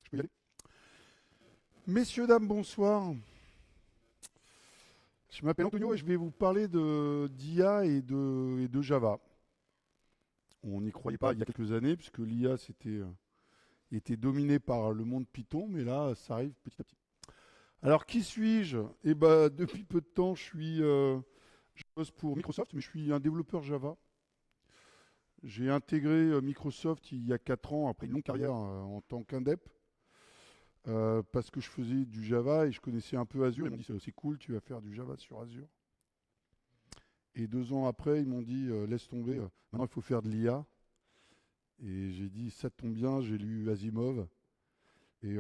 Je peux y aller. Messieurs, dames, bonsoir. Je m'appelle Antonio et je vais vous parler d'IA et de Java. On n'y croyait pas il y a quelques années puisque l'IA était dominé par le monde Python, mais là, ça arrive petit à petit. Alors, qui suis-je? Eh ben, depuis peu de temps, je bosse pour Microsoft, mais je suis un développeur Java. J'ai intégré Microsoft il y a 4 ans après une longue carrière en tant qu'indep. Parce que je faisais du Java et je connaissais un peu Azure. Ils m'ont dit c'est cool, tu vas faire du Java sur Azure. Et 2 ans après, ils m'ont dit laisse tomber, maintenant il faut faire de l'IA. Et j'ai dit ça tombe bien, j'ai lu Asimov. Et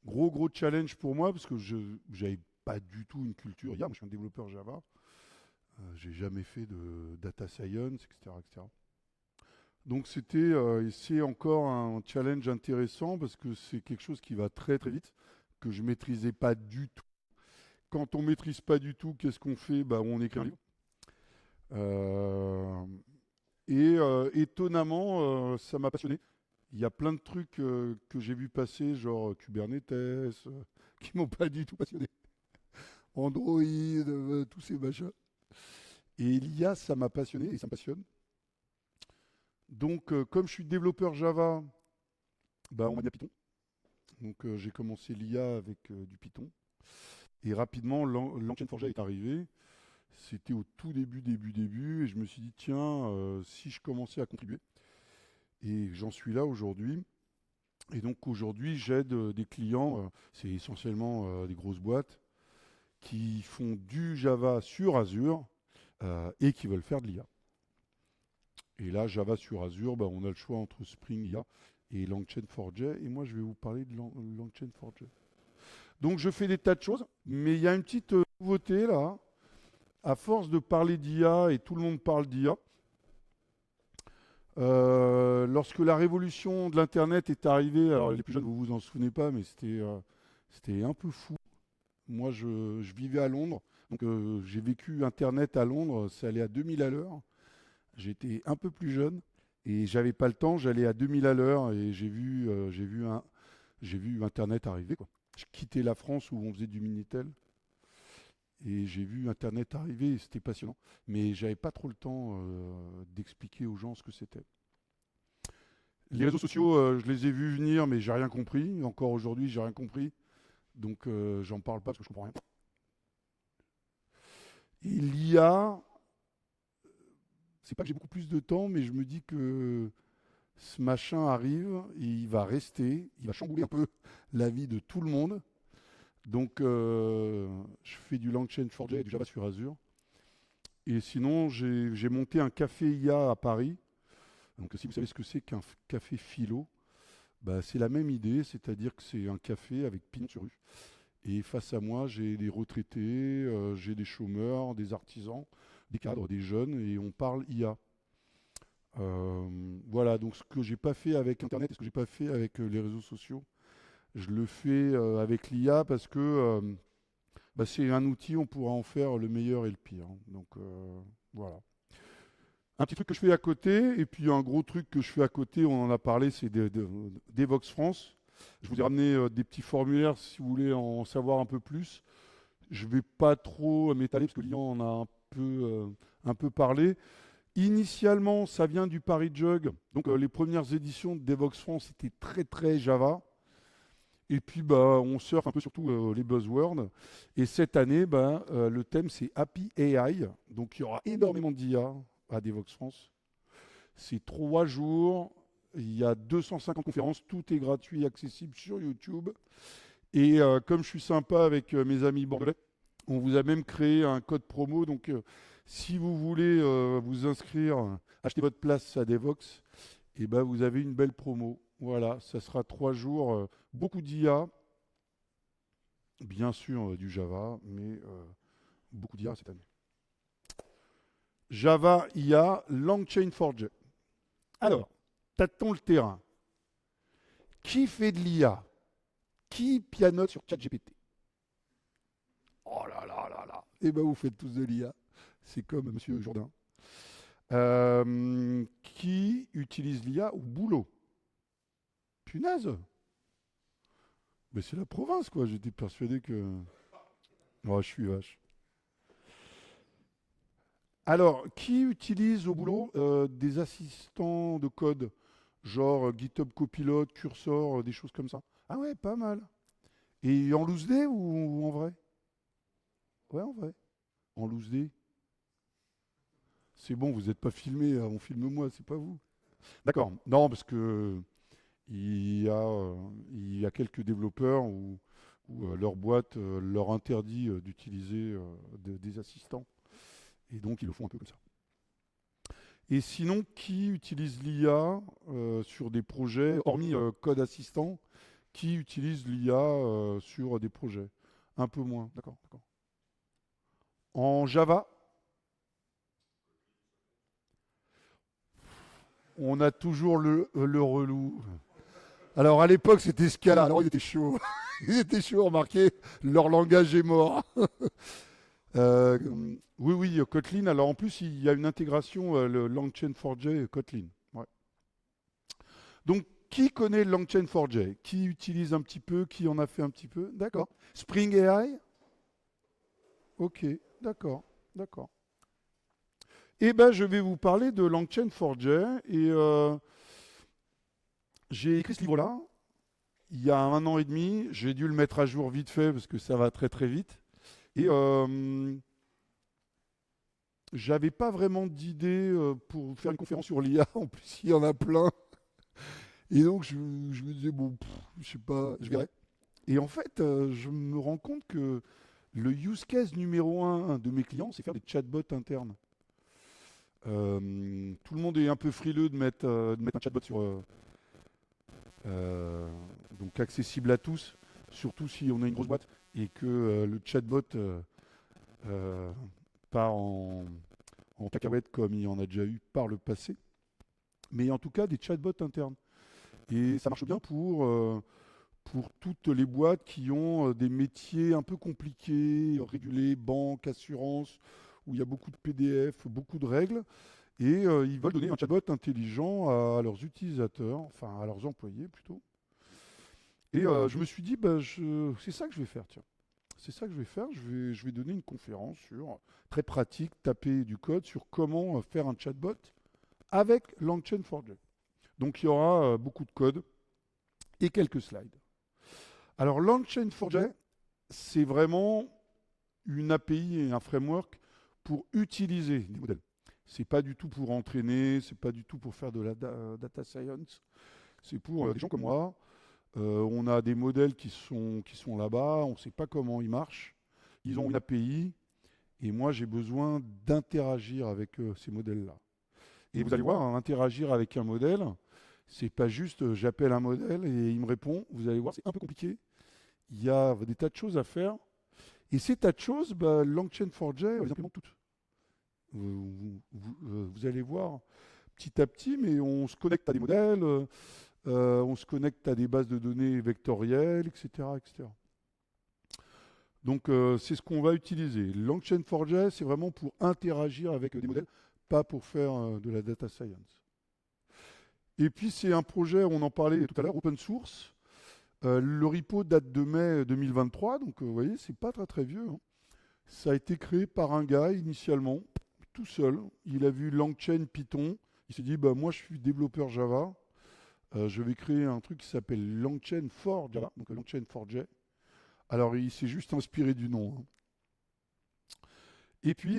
gros challenge pour moi parce que je n'avais pas du tout une culture IA. Moi je suis un développeur Java. J'ai jamais fait de data science, etc. etc. Donc et c'est encore un challenge intéressant parce que c'est quelque chose qui va très très vite, que je maîtrisais pas du tout. Quand on maîtrise pas du tout, qu'est-ce qu'on fait? Bah, on écrit un livre. Euh, étonnamment, ça m'a passionné. Il y a plein de trucs que j'ai vu passer, genre Kubernetes, qui m'ont pas du tout passionné. Android, tous ces machins. Et l'IA, ça m'a passionné et ça me passionne. Donc, comme je suis développeur Java, bah, on m'a mis à Python. Donc, j'ai commencé l'IA avec du Python. Et rapidement, l'Angchain4j est arrivé. C'était au tout début, et je me suis dit, tiens, si je commençais à contribuer. Et j'en suis là aujourd'hui. Et donc aujourd'hui, j'aide des clients, c'est essentiellement des grosses boîtes, qui font du Java sur Azure et qui veulent faire de l'IA. Et là, Java sur Azure, bah, on a le choix entre Spring IA et LangChain4j. Et moi, je vais vous parler de LangChain4j. Donc je fais des tas de choses, mais il y a une petite nouveauté là. À force de parler d'IA et tout le monde parle d'IA, lorsque la révolution de l'Internet est arrivée, alors les plus jeunes, vous vous en souvenez pas, mais c'était un peu fou. Moi, je vivais à Londres, donc j'ai vécu Internet à Londres, ça allait à 2000 à l'heure. J'étais un peu plus jeune et j'avais pas le temps, j'allais à 2000 à l'heure et j'ai vu Internet arriver, quoi. Je quittais la France où on faisait du Minitel. Et j'ai vu Internet arriver et c'était passionnant. Mais j'avais pas trop le temps d'expliquer aux gens ce que c'était. Les réseaux sociaux, je les ai vus venir, mais j'ai rien compris. Encore aujourd'hui, j'ai rien compris. Donc, j'en parle pas parce que je comprends rien. Et l'IA, c'est pas que j'ai beaucoup plus de temps, mais je me dis que ce machin arrive et il va rester, il va chambouler un peu la vie de tout le monde. Donc, je fais du LangChain4j et du Java sur Azure. Et sinon, j'ai monté un café IA à Paris. Donc, si vous savez ce que c'est qu'un café philo, bah, c'est la même idée, c'est-à-dire que c'est un café avec pignon sur rue. Et face à moi, j'ai des retraités, j'ai des chômeurs, des artisans, des cadres, des jeunes, et on parle IA. Voilà, donc ce que j'ai pas fait avec Internet et ce que j'ai pas fait avec les réseaux sociaux, je le fais avec l'IA parce que bah, c'est un outil, on pourra en faire le meilleur et le pire. Donc voilà. Un petit truc que je fais à côté, et puis un gros truc que je fais à côté, on en a parlé, c'est Devox France. Je vous ai ramené des petits formulaires si vous voulez en savoir un peu plus. Je ne vais pas trop m'étaler parce que Lyon en a un peu parlé. Initialement, ça vient du Paris Jug. Donc les premières éditions de Devox France étaient très très Java. Et puis bah, on surfe un peu surtout les buzzwords. Et cette année, bah, le thème c'est Happy AI. Donc il y aura énormément d'IA à Devox France. C'est 3 jours. Il y a 250 conférences. Tout est gratuit, accessible sur YouTube. Et comme je suis sympa avec mes amis bordelais, on vous a même créé un code promo. Donc si vous voulez vous inscrire, acheter votre place à Devox, et ben, vous avez une belle promo. Voilà, ça sera 3 jours. Beaucoup d'IA, bien sûr du Java, mais beaucoup d'IA cette année. Java, IA, LangChain4j. Alors, tâtons le terrain. Qui fait de l'IA? Qui pianote sur ChatGPT? Oh là là là là. Eh ben vous faites tous de l'IA. C'est comme Monsieur Jourdain. Qui utilise l'IA au boulot? Punaise. Mais c'est la province, quoi. J'étais persuadé que. Oh, je suis vache. Alors, qui utilise au boulot des assistants de code, genre GitHub Copilot, Cursor, des choses comme ça? Ah ouais, pas mal. Et en loose day ou en vrai? Ouais, en vrai. En loose day. C'est bon, vous n'êtes pas filmé, on filme moi, c'est pas vous. D'accord. Non, parce que il y a quelques développeurs où leur boîte leur interdit d'utiliser des assistants. Et donc, ils le font un peu comme ça. Et sinon, qui utilise l'IA sur des projets, hormis Code Assistant, qui utilise l'IA sur des projets? Un peu moins, d'accord, d'accord. En Java, on a toujours le relou. Alors à l'époque, c'était Scala. Alors il était chaud. Il était chaud, remarquez, leur langage est mort. Euh, oui, oui, Kotlin. Alors en plus, il y a une intégration, le LangChain4j Kotlin. Ouais. Donc, qui connaît LangChain4j? Qui utilise un petit peu? Qui en a fait un petit peu? D'accord. Spring AI? Ok, d'accord, d'accord. Eh ben, je vais vous parler de LangChain4j et j'ai écrit ce livre-là il y a 1 an et demi. J'ai dû le mettre à jour vite fait parce que ça va très très vite. Et j'avais pas vraiment d'idée pour faire une conférence sur l'IA. En plus, il y en a plein. Et donc, je me disais, bon, je sais pas, je verrai. Et en fait, je me rends compte que le use case numéro un de mes clients, c'est faire des chatbots internes. Tout le monde est un peu frileux de mettre un chatbot sur, donc accessible à tous, surtout si on a une grosse boîte et que le chatbot euh, part en cacahuète comme il y en a déjà eu par le passé. Mais en tout cas, des chatbots internes. Et ça marche bien pour toutes les boîtes qui ont des métiers un peu compliqués, régulés, banque, assurance, où il y a beaucoup de PDF, beaucoup de règles. Et ils veulent donner un chatbot intelligent à leurs utilisateurs, enfin à leurs employés plutôt. Et je me suis dit, bah, c'est ça que je vais faire, tiens. C'est ça que je vais faire. Je vais donner une conférence sur, très pratique, taper du code sur comment faire un chatbot avec LangChain4j. Donc il y aura beaucoup de code et quelques slides. Alors LangChain4j, c'est vraiment une API et un framework pour utiliser des modèles. C'est pas du tout pour entraîner, c'est pas du tout pour faire de la data science. C'est pour des gens comme moi. On a des modèles qui sont là-bas, on ne sait pas comment ils marchent. Ils ont une API et moi j'ai besoin d'interagir avec ces modèles-là. Et vous allez voir, hein, interagir avec un modèle, c'est pas juste j'appelle un modèle et il me répond. Vous allez voir, c'est un peu compliqué. Il y a des tas de choses à faire. Et ces tas de choses, bah, LangChain4j les implémente toutes. Vous allez voir petit à petit, mais on se connecte à des modèles, on se connecte à des bases de données vectorielles, etc. etc. Donc c'est ce qu'on va utiliser. LangChain4j, c'est vraiment pour interagir avec des modèles, pas pour faire de la data science. Et puis c'est un projet, on en parlait tout à l'heure, open source. Le repo date de mai 2023, donc vous voyez, c'est pas très très vieux, hein. Ça a été créé par un gars initialement, tout seul. Il a vu LangChain Python. Il s'est dit, bah, moi je suis développeur Java. Je vais créer un truc qui s'appelle LangChain for Java, donc LangChain4j. Alors il s'est juste inspiré du nom, hein. Et puis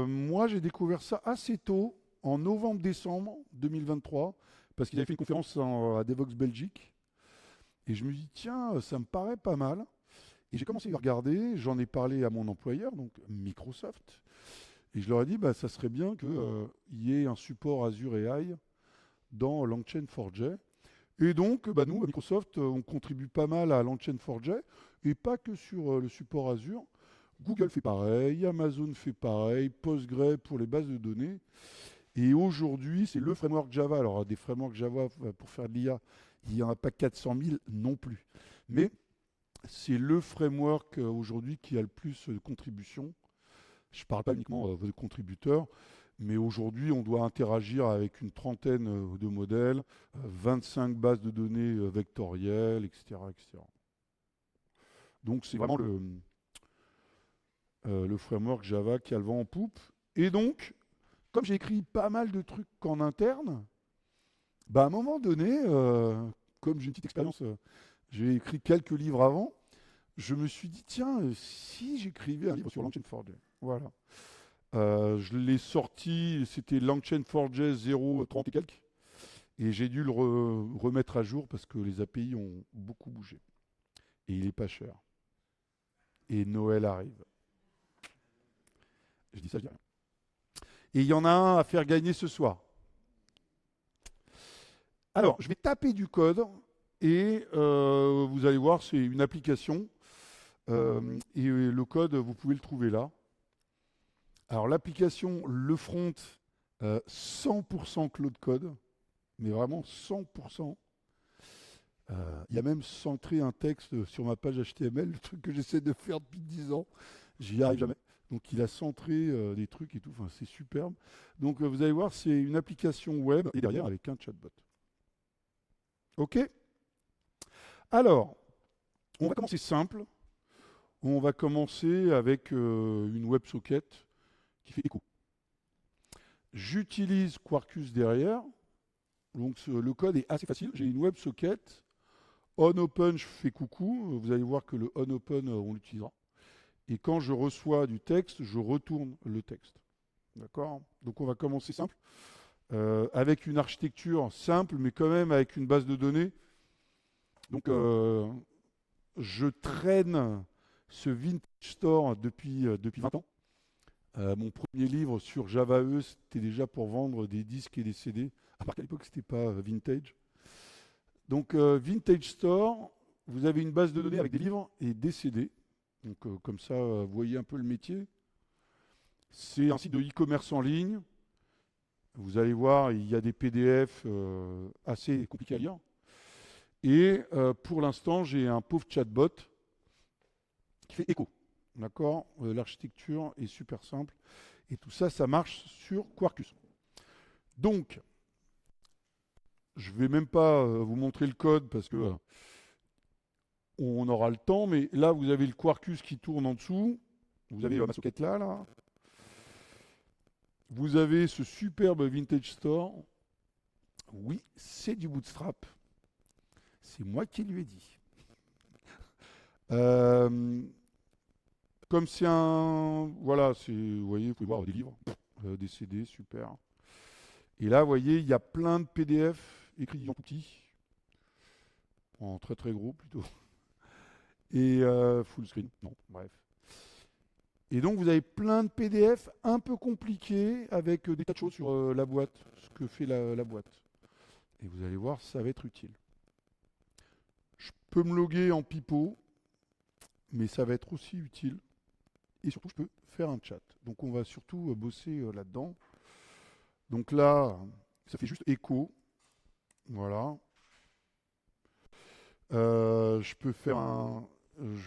moi j'ai découvert ça assez tôt, en novembre-décembre 2023, parce qu'il avait fait une conférence à Devox Belgique. Et je me dis, tiens, ça me paraît pas mal. Et j'ai commencé à regarder, j'en ai parlé à mon employeur, donc Microsoft. Et je leur ai dit, bah, ça serait bien qu'il y ait un support Azure AI dans LangChain4j. Et donc, bah, nous, à Microsoft, on contribue pas mal à LangChain4j, et pas que sur le support Azure. Google fait pareil, Amazon fait pareil, Postgre pour les bases de données. Et aujourd'hui, c'est le framework Java. Alors, des frameworks Java pour faire de l'IA, il n'y en a pas 400 000 non plus. Mais c'est le framework aujourd'hui qui a le plus de contributions. Je ne parle pas uniquement de contributeurs, mais aujourd'hui, on doit interagir avec une trentaine de modèles, 25 bases de données vectorielles, etc., etc. Donc c'est vraiment le framework Java qui a le vent en poupe. Et donc, comme j'ai écrit pas mal de trucs en interne, bah à un moment donné, comme j'ai une petite expérience, j'ai écrit quelques livres avant, je me suis dit, tiens, si j'écrivais un livre sur LangChain4j. Voilà. Je l'ai sorti, c'était LangChain4j 0.30 et quelques. Et j'ai dû le remettre à jour parce que les API ont beaucoup bougé. Et il est pas cher. Et Noël arrive. Je dis ça, je dis rien. Et il y en a un à faire gagner ce soir. Alors, je vais taper du code et vous allez voir, c'est une application. Et le code, vous pouvez le trouver là. Alors, l'application, le front, 100% Claude Code, mais vraiment 100%. Il y a même centré un texte sur ma page HTML, le truc que j'essaie de faire depuis 10 ans. J'y arrive jamais. Donc il a centré des trucs et tout, enfin, c'est superbe. Donc vous allez voir, c'est une application web et derrière avec un chatbot. OK? Alors, on va commencer simple. On va commencer avec une WebSocket qui fait écho. J'utilise Quarkus derrière. Donc le code est assez facile. J'ai une WebSocket. OnOpen, je fais coucou. Vous allez voir que le OnOpen, on l'utilisera. Et quand je reçois du texte, je retourne le texte. D'accord? Donc on va commencer simple. Avec une architecture simple, mais quand même avec une base de données. Donc je traîne ce Vintage Store depuis 20 ans. Mon premier livre sur Java EE, c'était déjà pour vendre des disques et des CD. À part qu'à l'époque, ce n'était pas vintage. Donc Vintage Store, vous avez une base de données avec des livres et des CD. Donc comme ça, vous voyez un peu le métier. C'est un site de e-commerce en ligne. Vous allez voir, il y a des PDF assez compliqués à lire. Et pour l'instant, j'ai un pauvre chatbot qui fait écho. D'accord? L'architecture est super simple. Et tout ça, ça marche sur Quarkus. Donc, je ne vais même pas vous montrer le code parce que on aura le temps. Mais là, vous avez le Quarkus qui tourne en dessous. Vous avez ma socket là. Vous avez ce superbe Vintage Store. Oui, c'est du Bootstrap. C'est moi qui lui ai dit. Comme c'est un... Voilà, vous voyez, vous pouvez voir des livres, des CD, super. Et là, vous voyez, il y a plein de PDF écrits en tout petit. En très très gros plutôt. Et full screen. Non, bref. Et donc, vous avez plein de PDF un peu compliqués avec des tas de choses sur la boîte, ce que fait la boîte. Et vous allez voir, ça va être utile. Je peux me loguer en pipeau, mais ça va être aussi utile. Et surtout, je peux faire un chat. Donc, on va surtout bosser là-dedans. Donc là, ça fait juste écho. Voilà. Je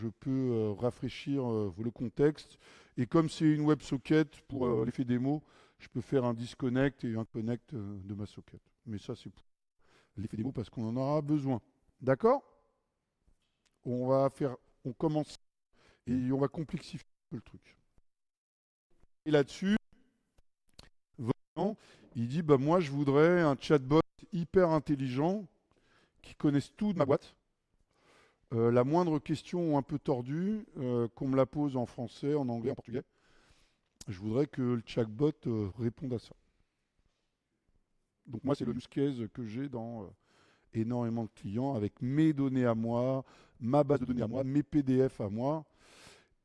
peux rafraîchir le contexte. Et comme c'est une WebSocket, pour l'effet démo, je peux faire un disconnect et un connect de ma socket. Mais ça, c'est pour l'effet démo parce qu'on en aura besoin. D'accord? On commence et on va complexifier le truc. Et là-dessus, vraiment, il dit, bah, moi, je voudrais un chatbot hyper intelligent qui connaisse tout de ma boîte. La moindre question un peu tordue, qu'on me la pose en français, en anglais, en portugais, je voudrais que le chatbot réponde à ça. Donc moi, c'est le use case que j'ai dans énormément de clients avec mes données à moi, ma base de données à moi, mes PDF à moi.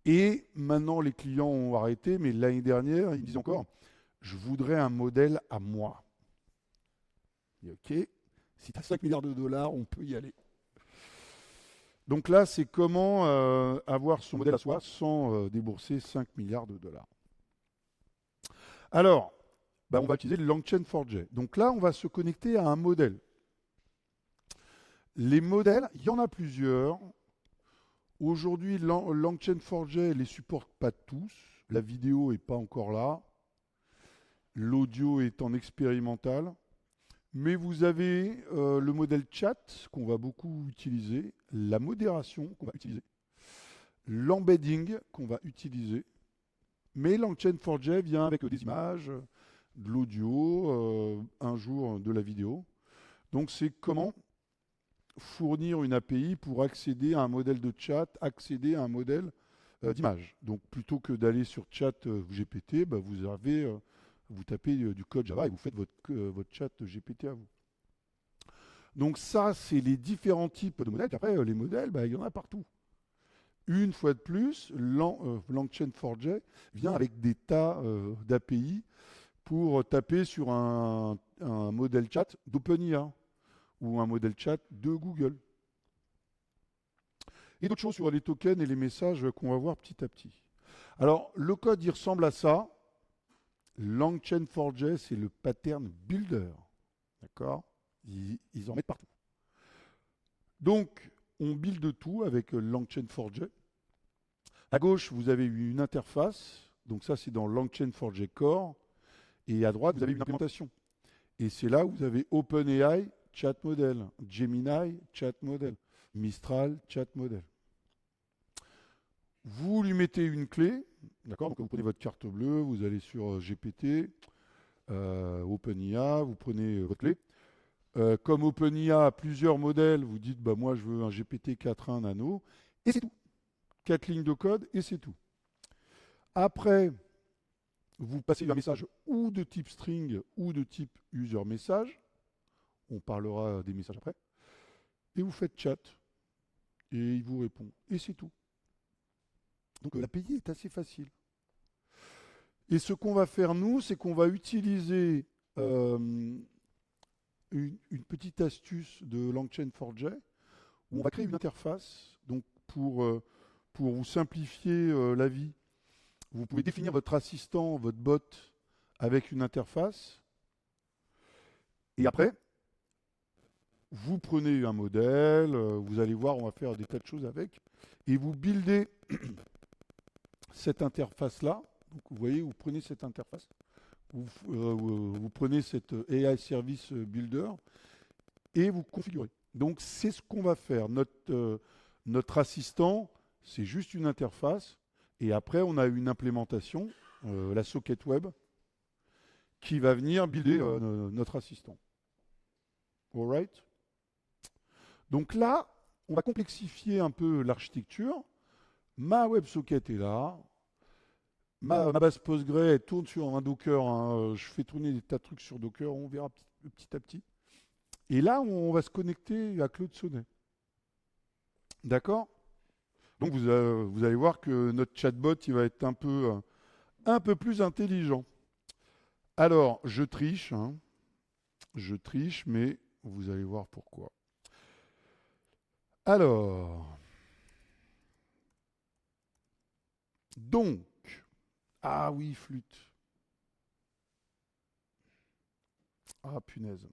Et maintenant, les clients ont arrêté, mais l'année dernière, ils me disent encore, je voudrais un modèle à moi. Et ok, si tu as 5 milliards de dollars, on peut y aller. Donc là, c'est comment avoir son modèle à soi sans débourser 5 milliards de dollars. Alors, on va utiliser le LangChain4j. Donc là, on va se connecter à un modèle. Les modèles, il y en a plusieurs. Aujourd'hui, LangChain4j ne les supporte pas tous. La vidéo n'est pas encore là. L'audio est en expérimental. Mais vous avez le modèle chat qu'on va beaucoup utiliser, la modération qu'on va utiliser. l'embedding qu'on va utiliser. Mais LangChain4j vient avec des images, de l'audio, un jour de la vidéo. Donc c'est comment fournir une API pour accéder à un modèle de chat, accéder à un modèle d'image. Donc plutôt que d'aller sur chat GPT, bah, vous tapez du code Java et vous faites votre chat GPT à vous. Donc ça, c'est les différents types de modèles. Après, les modèles, bah, il y en a partout. Une fois de plus, LangChain4j vient avec des tas d'API pour taper sur un modèle chat d'OpenIA ou un modèle chat de Google. Et d'autres choses sur les tokens et les messages qu'on va voir petit à petit. Alors, le code, il ressemble à ça. LangChain4j, c'est le pattern builder. D'accord? Ils en mettent partout. Donc, on build tout avec LangChain4j. À gauche, vous avez une interface. Donc ça, c'est dans LangChain4j Core. Et à droite, vous avez une implémentation. Et c'est là où vous avez OpenAI Chat Model, Gemini Chat Model, Mistral Chat Model. Vous lui mettez une clé, d'accord? Donc vous prenez votre carte bleue, vous allez sur GPT, OpenIA, vous prenez votre clé. Comme OpenIA a plusieurs modèles, vous dites bah moi je veux un GPT 4.1 nano, et c'est tout. 4 lignes de code et c'est tout. Après, vous passez un message ou de type string ou de type user message. On parlera des messages après. Et vous faites chat. Et il vous répond. Et c'est tout. Donc l'API est assez facile. Et ce qu'on va faire, nous, c'est qu'on va utiliser une petite astuce de LangChain4j où on va créer une interface. Donc pour vous simplifier la vie, vous pouvez définir votre assistant, votre bot avec une interface. Et après, vous prenez un modèle, vous allez voir, on va faire des tas de choses avec, et vous buildez cette interface-là. Donc vous voyez, vous prenez cette interface, vous prenez cette AI Service Builder, et vous configurez. Donc c'est ce qu'on va faire. Notre assistant, c'est juste une interface, et après on a une implémentation, la socket web, qui va venir builder notre assistant. All right? Donc là, on va complexifier un peu l'architecture. Ma WebSocket est là. Ma base Postgre, elle tourne sur un Docker. Hein. Je fais tourner des tas de trucs sur Docker. On verra petit à petit. Et là, on va se connecter à Claude Sonnet. D'accord? Donc vous allez voir que notre chatbot, il va être un peu plus intelligent. Alors, je triche. Hein. Je triche, mais vous allez voir pourquoi. Alors, donc, ah oui, flûte. Ah punaise.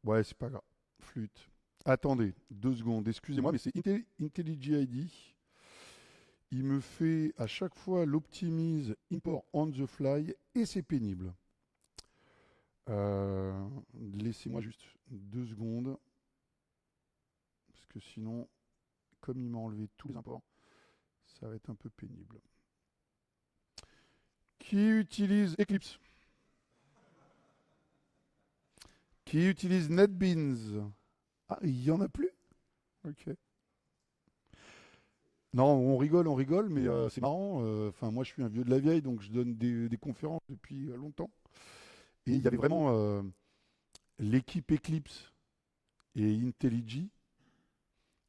Ouais, c'est pas grave. Flûte. Attendez, 2 secondes, excusez-moi, mais c'est IntelliJ ID. Il me fait à chaque fois l'optimise import on the fly et c'est pénible. Laissez-moi juste 2 secondes. Parce que sinon, comme il m'a enlevé tous les imports, ça va être un peu pénible. Qui utilise Eclipse? Qui utilise NetBeans? Ah, il n'y en a plus? Ok. Non, on rigole, mais c'est marrant. Enfin, moi, je suis un vieux de la vieille, donc je donne des conférences depuis longtemps. Et il y avait vraiment l'équipe Eclipse et IntelliJ.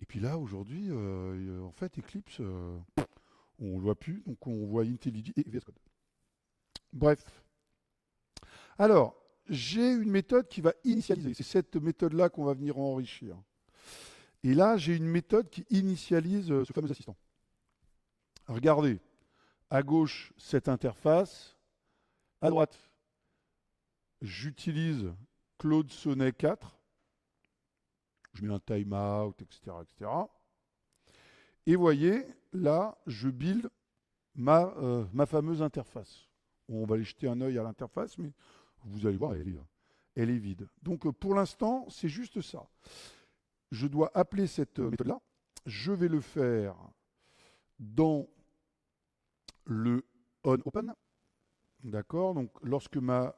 Et puis là, aujourd'hui, en fait, Eclipse, on ne le voit plus, donc on voit IntelliJ et VS Code. Bref. Alors, j'ai une méthode qui va initialiser. C'est cette méthode-là qu'on va venir enrichir. Et là, j'ai une méthode qui initialise ce fameux assistant. Regardez, à gauche, cette interface. À droite, j'utilise Claude Sonnet 4. Je mets un timeout, etc., etc. Et voyez, là, je build ma fameuse interface. On va aller jeter un œil à l'interface, mais vous allez voir, elle est vide. Donc, pour l'instant, c'est juste ça. Je dois appeler cette méthode-là. Je vais le faire dans le on-open. D'accord? Donc, lorsque ma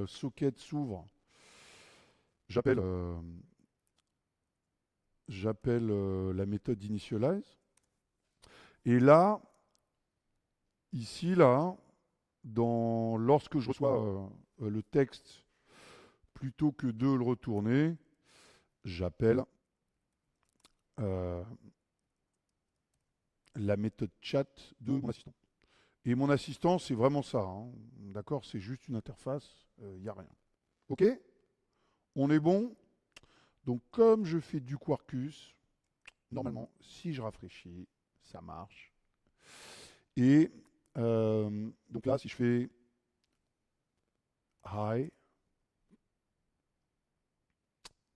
socket s'ouvre, j'appelle la méthode initialize. Et là, ici, là, lorsque je reçois le texte, plutôt que de le retourner, j'appelle la méthode chat de mon assistant. Et mon assistant, c'est vraiment ça. Hein. D'accord? C'est juste une interface, il n'y a rien. OK? On est bon? Donc, comme je fais du Quarkus, normalement, si je rafraîchis, ça marche. Et donc là, si je fais hi,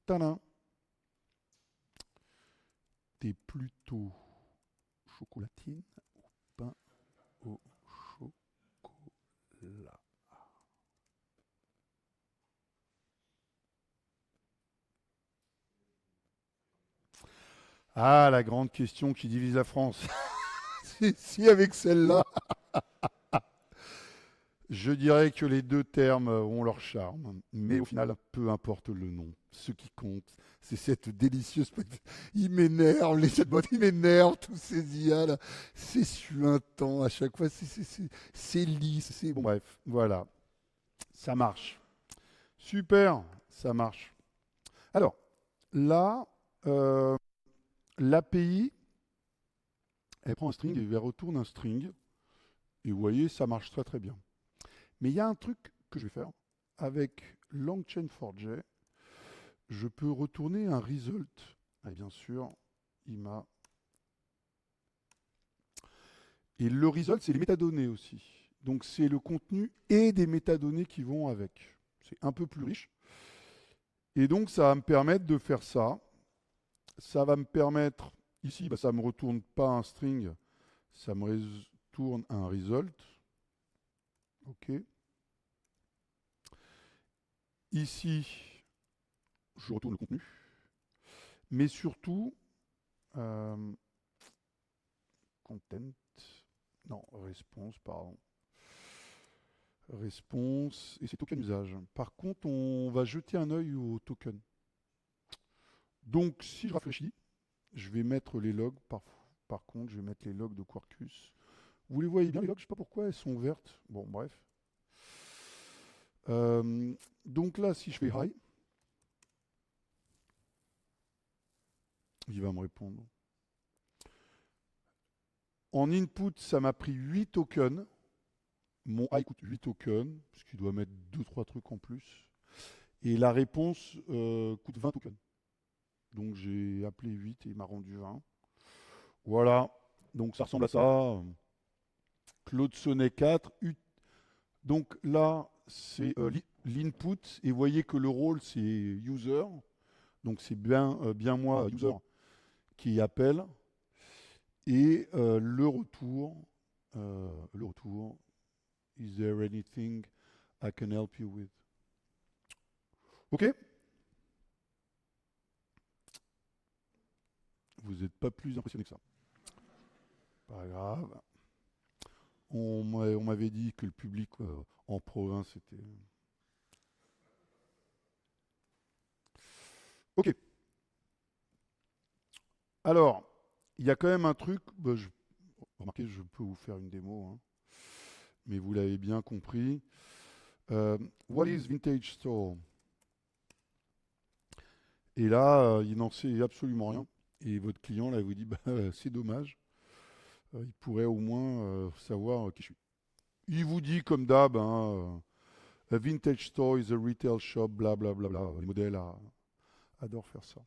tadam, t'es plutôt chocolatine ou pain au chocolat? Ah, la grande question qui divise la France. Si avec celle-là, je dirais que les deux termes ont leur charme, mais au final, peu importe le nom. Ce qui compte, c'est cette délicieuse... Il m'énerve, les chatbots, ils m'énervent, tous ces IA là. C'est suintant à chaque fois, c'est lisse, c'est... Bon bref, voilà, ça marche. Super, ça marche. Alors, là, l'API, elle prend un string et elle retourne un string. Et vous voyez, ça marche très très bien. Mais il y a un truc que je vais faire. Avec LangChain4j, je peux retourner un result. Et bien sûr, il m'a... Et le result, c'est les métadonnées aussi. Donc c'est le contenu et des métadonnées qui vont avec. C'est un peu plus riche. Et donc ça va me permettre de faire ça. Ça va me permettre... Ici, ça ne me retourne pas un string. Ça me retourne un result. OK. Ici, je retourne le contenu. Mais surtout, content, non, response, pardon. Response, et c'est token usage. Par contre, on va jeter un œil au token. Donc, si je rafraîchis, je vais mettre les logs. Par contre, je vais mettre les logs de Quarkus. Vous les voyez bien, les logs, je ne sais pas pourquoi elles sont vertes. Bon, bref. Donc là, si je fais hi, il va me répondre. En input, ça m'a pris 8 tokens. Mon hi coûte 8 tokens, puisqu'il doit mettre 2-3 trucs en plus. Et la réponse coûte 20 tokens. Donc j'ai appelé 8 et il m'a rendu 20. Voilà, donc ça ressemble à ça. Claude Sonnet 4. Donc là, c'est l'input. Et vous voyez que le rôle, c'est user. Donc c'est bien moi, user, qui appelle. Et le retour, is there anything I can help you with? OK? Vous n'êtes pas plus impressionné que ça. Pas grave. On m'avait dit que le public en province était... OK. Alors, il y a quand même un truc... remarquez, je peux vous faire une démo, hein, mais vous l'avez bien compris. What is Vintage Store? Et là, il n'en sait absolument rien. Et votre client, là, vous dit, c'est dommage. Il pourrait au moins savoir qui je suis. Il vous dit, comme d'hab, hein, a vintage store is a retail shop, blablabla. Bla, bla, bla. Les modèles adorent faire ça.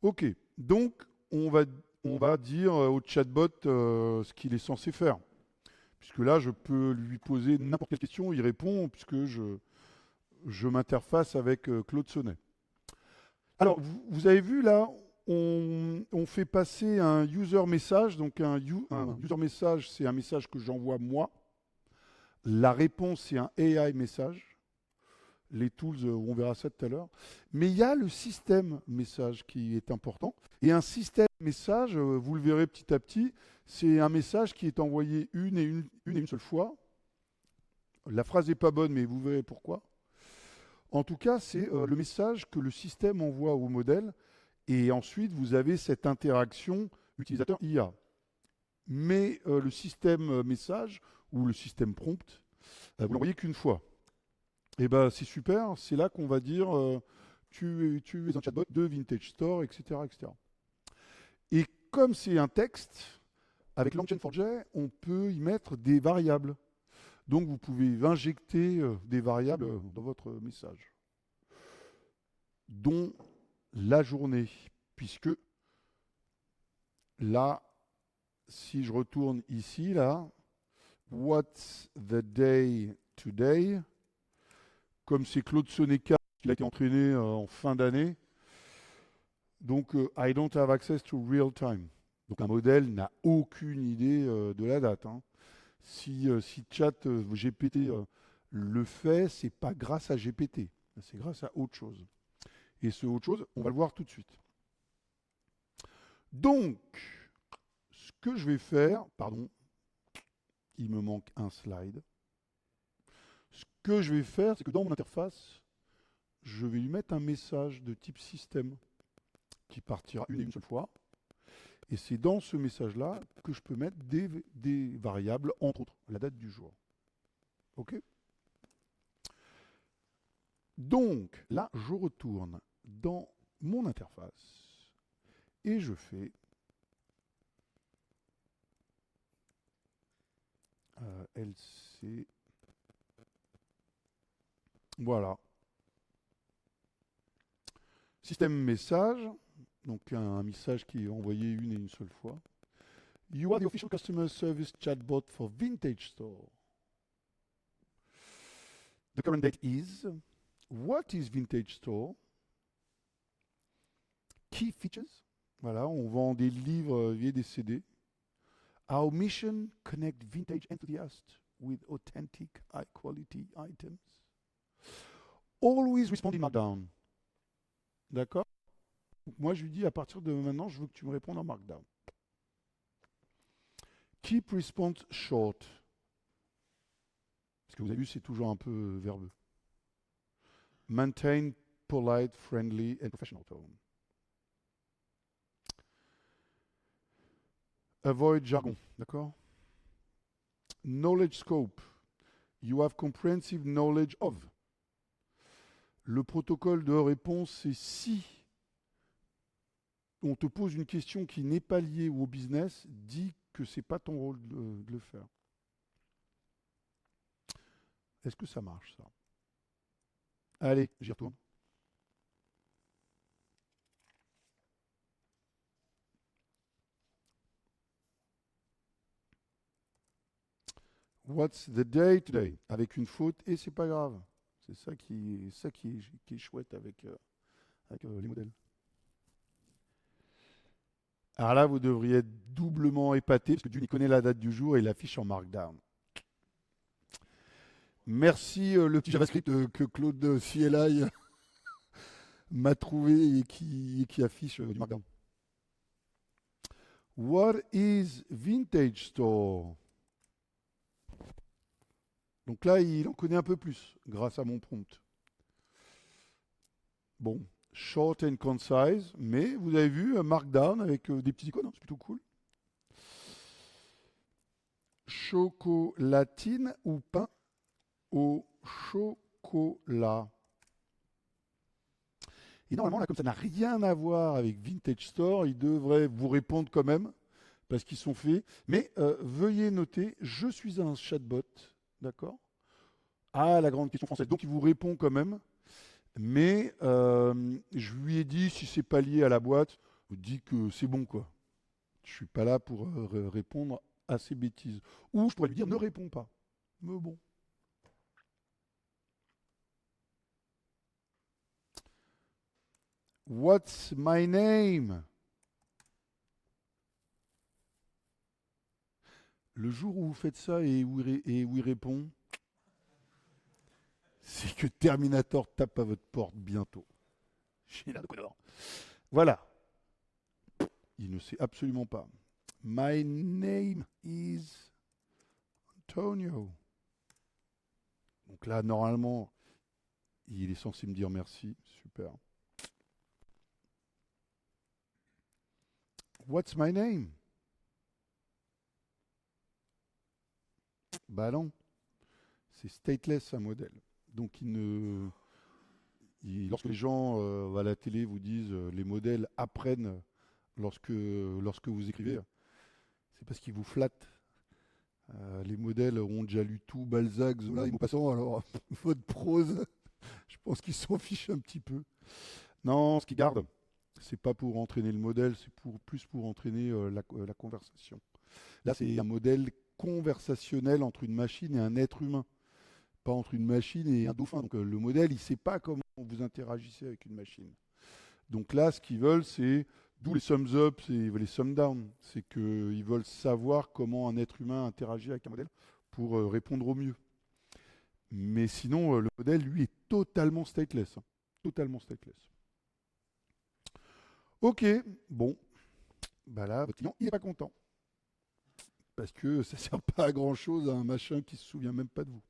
OK, donc on va dire au chatbot ce qu'il est censé faire. Puisque là, je peux lui poser n'importe quelle question, il répond, puisque je m'interface avec Claude Sonnet. Alors, vous avez vu là, on fait passer un user message. Donc un user message, c'est un message que j'envoie moi. La réponse, c'est un AI message. Les tools, on verra ça tout à l'heure. Mais il y a le système message qui est important. Et un système message, vous le verrez petit à petit, c'est un message qui est envoyé une seule fois. La phrase n'est pas bonne, mais vous verrez pourquoi. En tout cas, c'est le message que le système envoie au modèle. Et ensuite, vous avez cette interaction utilisateur-IA. Mais le système message ou le système prompt, vous l'envoyez qu'une fois. Et ben c'est super, c'est là qu'on va dire tu es un chatbot de Vintage Store, etc. etc. Et comme c'est un texte, avec Langchain4j, on peut y mettre des variables. Donc vous pouvez injecter des variables dans votre message, dont la journée, puisque là, si je retourne ici, là, what's the day today, comme c'est Claude Soneca qui a été entraîné en fin d'année, donc I don't have access to real time. Donc un modèle n'a aucune idée de la date. Hein. Si Chat GPT le fait, c'est pas grâce à GPT, c'est grâce à autre chose. Et ce autre chose, on va le voir tout de suite. Donc, ce que je vais faire, pardon, il me manque un slide. Ce que je vais faire, c'est que dans mon interface, je vais lui mettre un message de type système qui partira une seule fois. Et c'est dans ce message-là que je peux mettre des variables, entre autres la date du jour. OK? Donc, là, je retourne dans mon interface et je fais LC. Voilà. Système message. Donc un message qui est envoyé une seule fois. You are the official customer service chatbot for Vintage Store. The current date is. What is Vintage Store? Key features. Voilà, on vend des livres et des CD. Our mission, connect vintage enthusiasts with authentic, high-quality items. Always respond in Markdown. D'accord? Moi, je lui dis, à partir de maintenant, je veux que tu me répondes en Markdown. Keep response short. Parce que vous avez vu, c'est toujours un peu verbeux. Maintain polite, friendly and professional tone. Avoid jargon, d'accord? Knowledge scope. You have comprehensive knowledge of. Le protocole de réponse, c'est si on te pose une question qui n'est pas liée au business, dis que c'est pas ton rôle de le faire. Est-ce que ça marche, ça? Allez, j'y retourne. What's the day today? Avec une faute, et c'est pas grave. C'est ça qui est chouette avec les modèles. Alors là, vous devriez être doublement épaté, parce que Dieu connaît la date du jour et il affiche en Markdown. Merci le petit JavaScript que Claude CLI m'a trouvé et qui affiche du Markdown. What is Vintage Store? Donc là, il en connaît un peu plus grâce à mon prompt. Bon, short and concise, mais vous avez vu Markdown avec des petits icônes, hein, c'est plutôt cool. Chocolatine ou pain au chocolat. Et normalement, là, comme ça n'a rien à voir avec Vintage Store, ils devraient vous répondre quand même, parce qu'ils sont faits. Mais veuillez noter, je suis un chatbot, d'accord? Ah, la grande question française. Donc, il vous répond quand même. Mais je lui ai dit, si c'est pas lié à la boîte, je dis que c'est bon, quoi. Je suis pas là pour répondre à ces bêtises. Ou je pourrais lui dire, ne réponds pas. Mais bon. What's my name? Le jour où vous faites ça et où il répond, c'est que Terminator tape à votre porte bientôt. Chez la Connor. Voilà. il ne sait absolument pas. My name is Antonio. Donc là, normalement, il est censé me dire merci. Super. What's my name? Bah non, c'est stateless un modèle. Donc lorsque les gens à la télé vous disent les modèles apprennent lorsque vous écrivez, c'est parce qu'ils vous flattent. Les modèles ont déjà lu tout, Balzac, Zola et Maupassant, alors votre prose, je pense qu'ils s'en fichent un petit peu. Non, ce qu'ils gardent, c'est pas pour entraîner le modèle, c'est plus pour entraîner la conversation. Là, c'est un modèle conversationnel entre une machine et un être humain, pas entre une machine et un dauphin. Donc le modèle, il ne sait pas comment vous interagissez avec une machine. Donc là, ce qu'ils veulent, c'est, d'où les thumbs up et les thumbs down, c'est qu'ils veulent savoir comment un être humain interagit avec un modèle pour répondre au mieux. Mais sinon, le modèle, lui, est totalement stateless. Hein. Totalement stateless. Ok, bon, bah là, votre client, il n'est pas content. Parce que ça ne sert pas à grand-chose à un machin qui ne se souvient même pas de vous.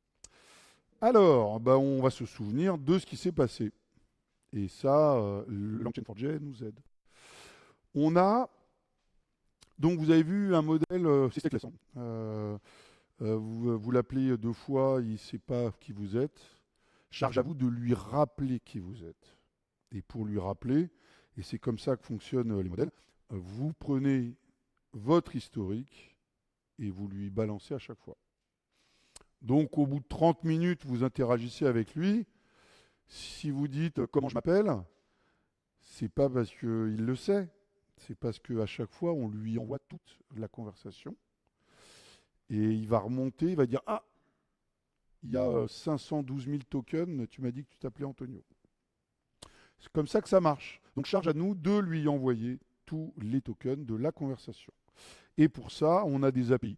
Alors, bah, on va se souvenir de ce qui s'est passé. Et ça, Langchain4j nous aide. On a, donc vous avez vu un modèle, c'est stateless. Hein. Vous l'appelez 2 fois, il ne sait pas qui vous êtes. Charge à vous de lui rappeler qui vous êtes. Et pour lui rappeler, et c'est comme ça que fonctionnent les modèles, vous prenez votre historique et vous lui balancez à chaque fois. Donc au bout de 30 minutes, vous interagissez avec lui. Si vous dites comment je m'appelle, c'est pas parce qu'il le sait, c'est parce qu'à chaque fois, on lui envoie toute la conversation. Et il va remonter, il va dire ah, il y a 512 000 tokens, tu m'as dit que tu t'appelais Antonio. C'est comme ça que ça marche. Donc charge à nous de lui envoyer tous les tokens de la conversation. Et pour ça, on a des API.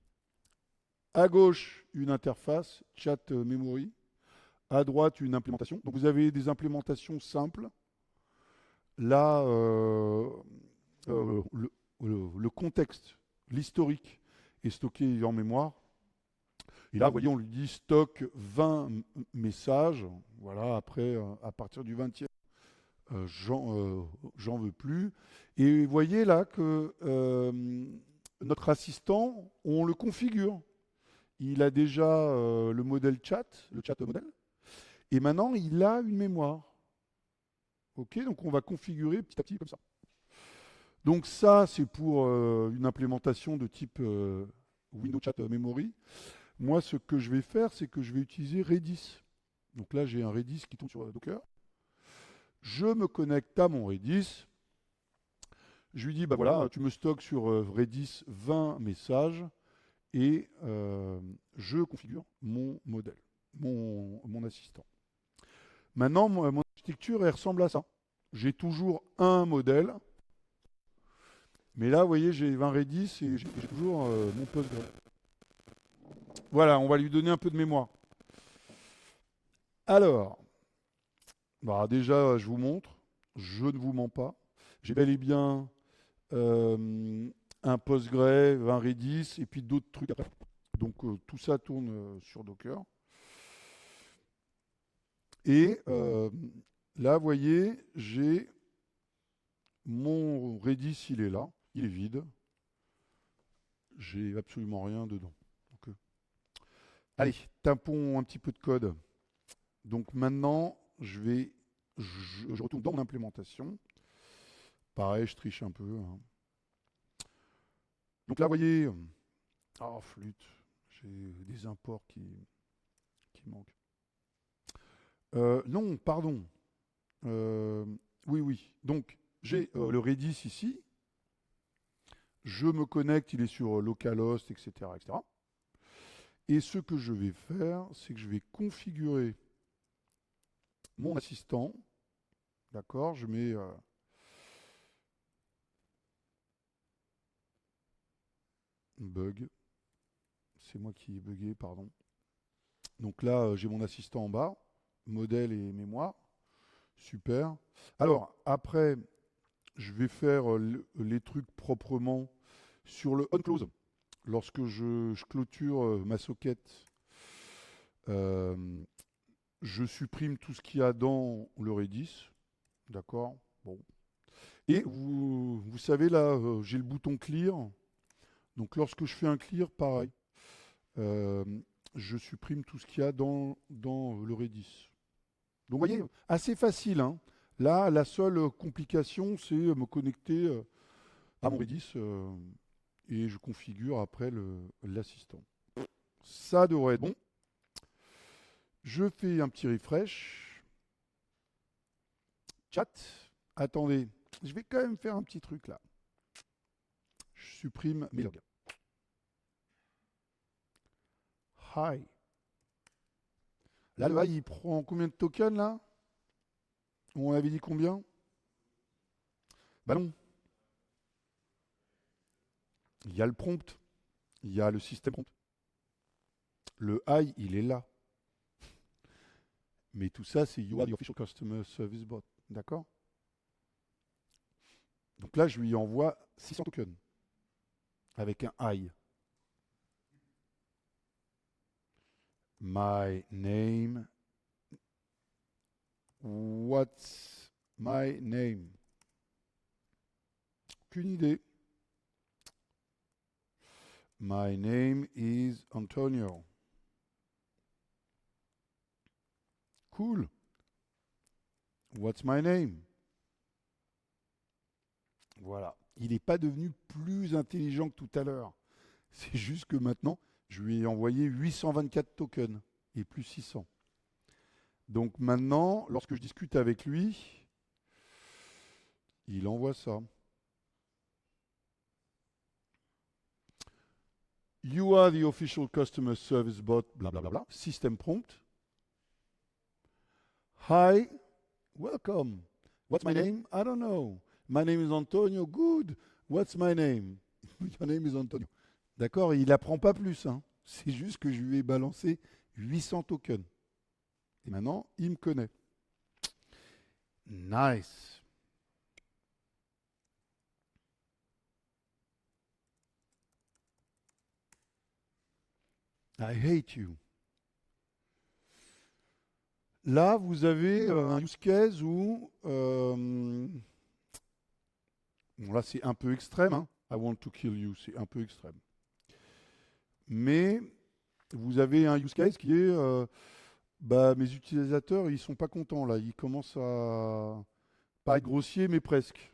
À gauche, une interface, chat memory. À droite, une implémentation. Donc vous avez des implémentations simples. Là, le contexte, l'historique est stocké en mémoire. Et là, vous voyez, on lui dit stock 20 messages. Voilà, après, à partir du 20e, j'en veux plus. Et vous voyez là que notre assistant, on le configure. Il a déjà le modèle chat, le chat modèle. Et maintenant, il a une mémoire. Ok, donc on va configurer petit à petit comme ça. Donc ça, c'est pour une implémentation de type Windows Chat Memory. Moi, ce que je vais faire, c'est que je vais utiliser Redis. Donc là, j'ai un Redis qui tourne sur Docker. Je me connecte à mon Redis. Je lui dis, bah voilà, tu me stockes sur Redis 20 messages et je configure mon modèle, mon assistant. Maintenant, mon architecture, elle ressemble à ça. J'ai toujours un modèle, mais là, vous voyez, j'ai 20 Redis et j'ai toujours mon Postgre. Voilà, on va lui donner un peu de mémoire. Alors, bah déjà, je vous montre, je ne vous mens pas. J'ai bel et bien un Postgre, 20 Redis et puis d'autres trucs après. Donc tout ça tourne sur Docker. Et là, vous voyez, j'ai mon Redis, il est là, il est vide. J'ai absolument rien dedans. Donc, allez, tapons un petit peu de code. Donc maintenant, je retourne dans mon implémentation. Pareil, je triche un peu. Hein. Donc là, vous voyez, oh flûte, j'ai des imports qui manquent. Non, pardon. Oui. Donc, j'ai le Redis ici. Je me connecte, il est sur localhost, etc., etc. Et ce que je vais faire, c'est que je vais configurer mon assistant. D'accord, je mets bug. C'est moi qui ai bugué, pardon. Donc là, j'ai mon assistant en bas, modèle et mémoire. Super. Alors, après, je vais faire les trucs proprement sur le on-close. Lorsque je clôture ma socket, euh, je supprime tout ce qu'il y a dans le Redis. D'accord? Bon. Et vous savez, là, j'ai le bouton clear. Donc lorsque je fais un clear, pareil. Euh, je supprime tout ce qu'il y a dans le Redis. Donc vous voyez, assez facile, hein. Là, la seule complication, c'est me connecter à mon Redis et je configure après l'assistant. Ça devrait être bon. Je fais un petit refresh. Chat. Attendez, je vais quand même faire un petit truc là. Je supprime mes logs. Hi. Là, le hi, il prend combien de tokens là? On avait dit combien? Bah non. Il y a le prompt. Il y a le système prompt. Le hi, il est là. Mais tout ça, c'est You are the official customer service bot. D'accord? Donc là, je lui envoie 600 tokens avec un hi. My name. What's my name? Aucune idée. My name is Antonio. Cool. What's my name? Voilà. Il n'est pas devenu plus intelligent que tout à l'heure. C'est juste que maintenant, je lui ai envoyé 824 tokens et plus 600. Donc maintenant, lorsque je discute avec lui, il envoie ça. You are the official customer service bot, blablabla, system prompt. Hi, welcome. What's my name? I don't know. My name is Antonio. Good. What's my name? Your name is Antonio. D'accord, il n'apprend pas plus, hein. C'est juste que je lui ai balancé 800 tokens. Et maintenant, il me connaît. Nice. I hate you. Là, vous avez un use case où... bon, là, c'est un peu extrême, hein. I want to kill you, c'est un peu extrême. Mais vous avez un use case qui est... bah, mes utilisateurs, ils sont pas contents, là. Ils commencent à... pas être grossiers, mais presque.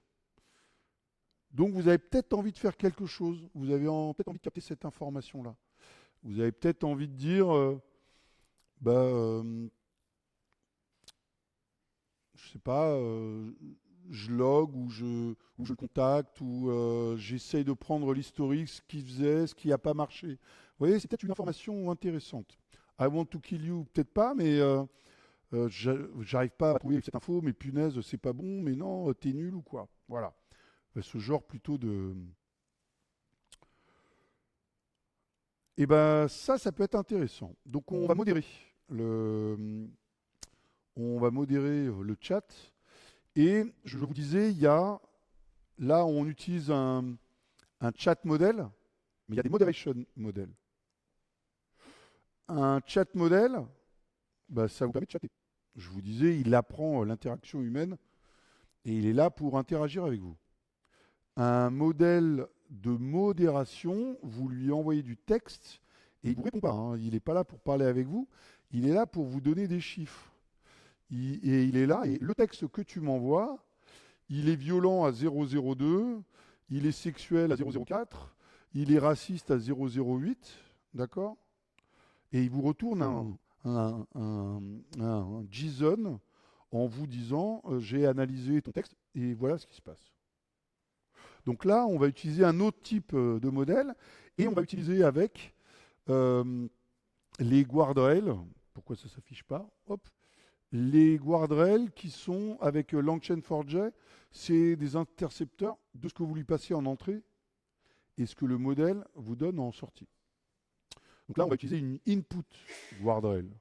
Donc, vous avez peut-être envie de faire quelque chose. Vous avez peut-être envie de capter cette information-là. Vous avez peut-être envie de dire... bah... je sais pas, je log ou je contacte ou j'essaye de prendre l'historique, ce qu'il faisait, ce qui n'a pas marché. Vous voyez, c'est peut-être une information intéressante. I want to kill you, peut-être pas, mais j'arrive pas à trouver cette info, mais punaise, c'est pas bon, mais non, t'es nul ou quoi. Voilà. Ce genre plutôt de... Et ben ça peut être intéressant. Donc on va modérer le chat. Et je vous disais, là, on utilise un chat modèle, mais il y a des moderation modèles. Un chat modèle, bah, ça vous permet de chatter. Je vous disais, il apprend l'interaction humaine et il est là pour interagir avec vous. Un modèle de modération, vous lui envoyez du texte et il ne vous répond pas, hein. Il n'est pas là pour parler avec vous, il est là pour vous donner des chiffres. Et il est là, et le texte que tu m'envoies, il est violent à 0,02, il est sexuel à 0,04, il est raciste à 0,08, d'accord? Et il vous retourne un JSON en vous disant j'ai analysé ton texte et voilà ce qui se passe. Donc là, on va utiliser un autre type de modèle et on va utiliser avec les guardrails. Pourquoi ça ne s'affiche pas? Hop. Les guardrails qui sont avec LangChain4j, c'est des intercepteurs de ce que vous lui passez en entrée et ce que le modèle vous donne en sortie. Donc là, on va utiliser une input guardrail.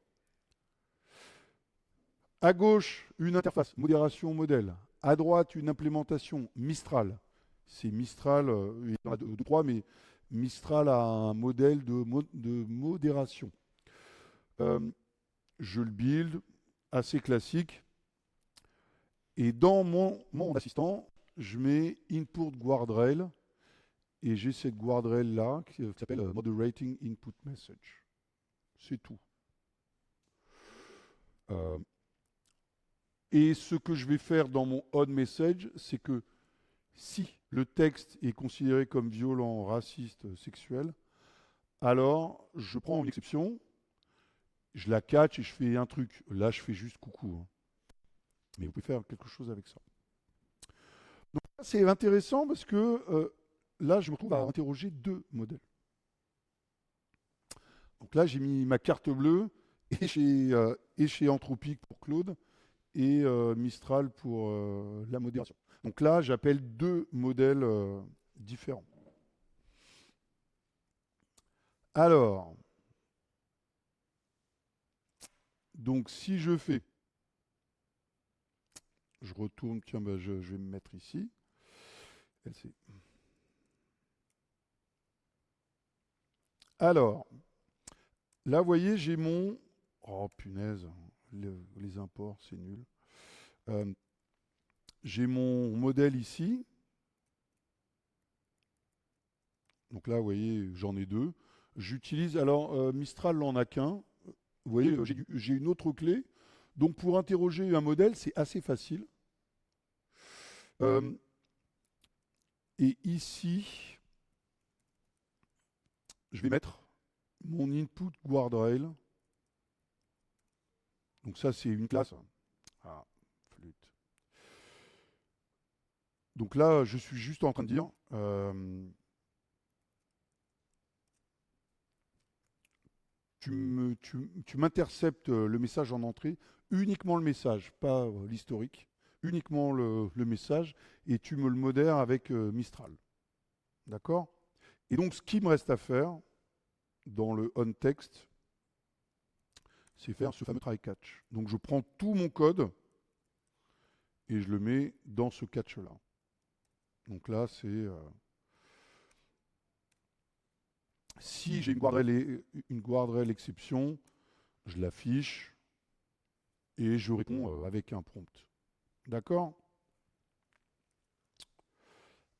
À gauche, une interface, modération modèle. À droite, une implémentation Mistral. C'est Mistral, il y en a deux, trois, mais Mistral a un modèle de modération. Euh, je le build, assez classique. Et dans mon assistant, je mets Input Guardrail. Et j'ai cette guardrail là qui s'appelle Moderating Input Message. C'est tout. Et ce que je vais faire dans mon on message, c'est que si le texte est considéré comme violent, raciste, sexuel, alors je prends une exception, je la catch et je fais un truc. Là, je fais juste coucou. Hein. Mais vous pouvez faire quelque chose avec ça. Donc c'est intéressant parce que là, je me retrouve à interroger deux modèles. Donc là, j'ai mis ma carte bleue et chez Anthropic pour Claude et Mistral pour la modération. Donc là, j'appelle deux modèles différents. Alors, donc si je fais, je retourne, tiens, bah, je vais me mettre ici. Alors, là, vous voyez, j'ai mon... Oh, punaise, les imports, c'est nul. J'ai mon modèle ici. Donc là, vous voyez, j'en ai deux. J'utilise, alors Mistral n'en a qu'un. Vous voyez, j'ai une autre clé. Donc pour interroger un modèle, c'est assez facile. Et ici, je vais mettre mon input guardrail. Donc ça, c'est une classe. Ah, flûte. Donc là, je suis juste en train de dire... tu m'interceptes le message en entrée, uniquement le message, pas l'historique, uniquement le message, et tu me le modères avec Mistral. D'accord? Et donc, ce qui me reste à faire dans le onText, c'est faire ce fameux try-catch. Donc, je prends tout mon code et je le mets dans ce catch-là. Donc là, c'est... si j'ai une guardrail exception, je l'affiche et je réponds avec un prompt. D'accord?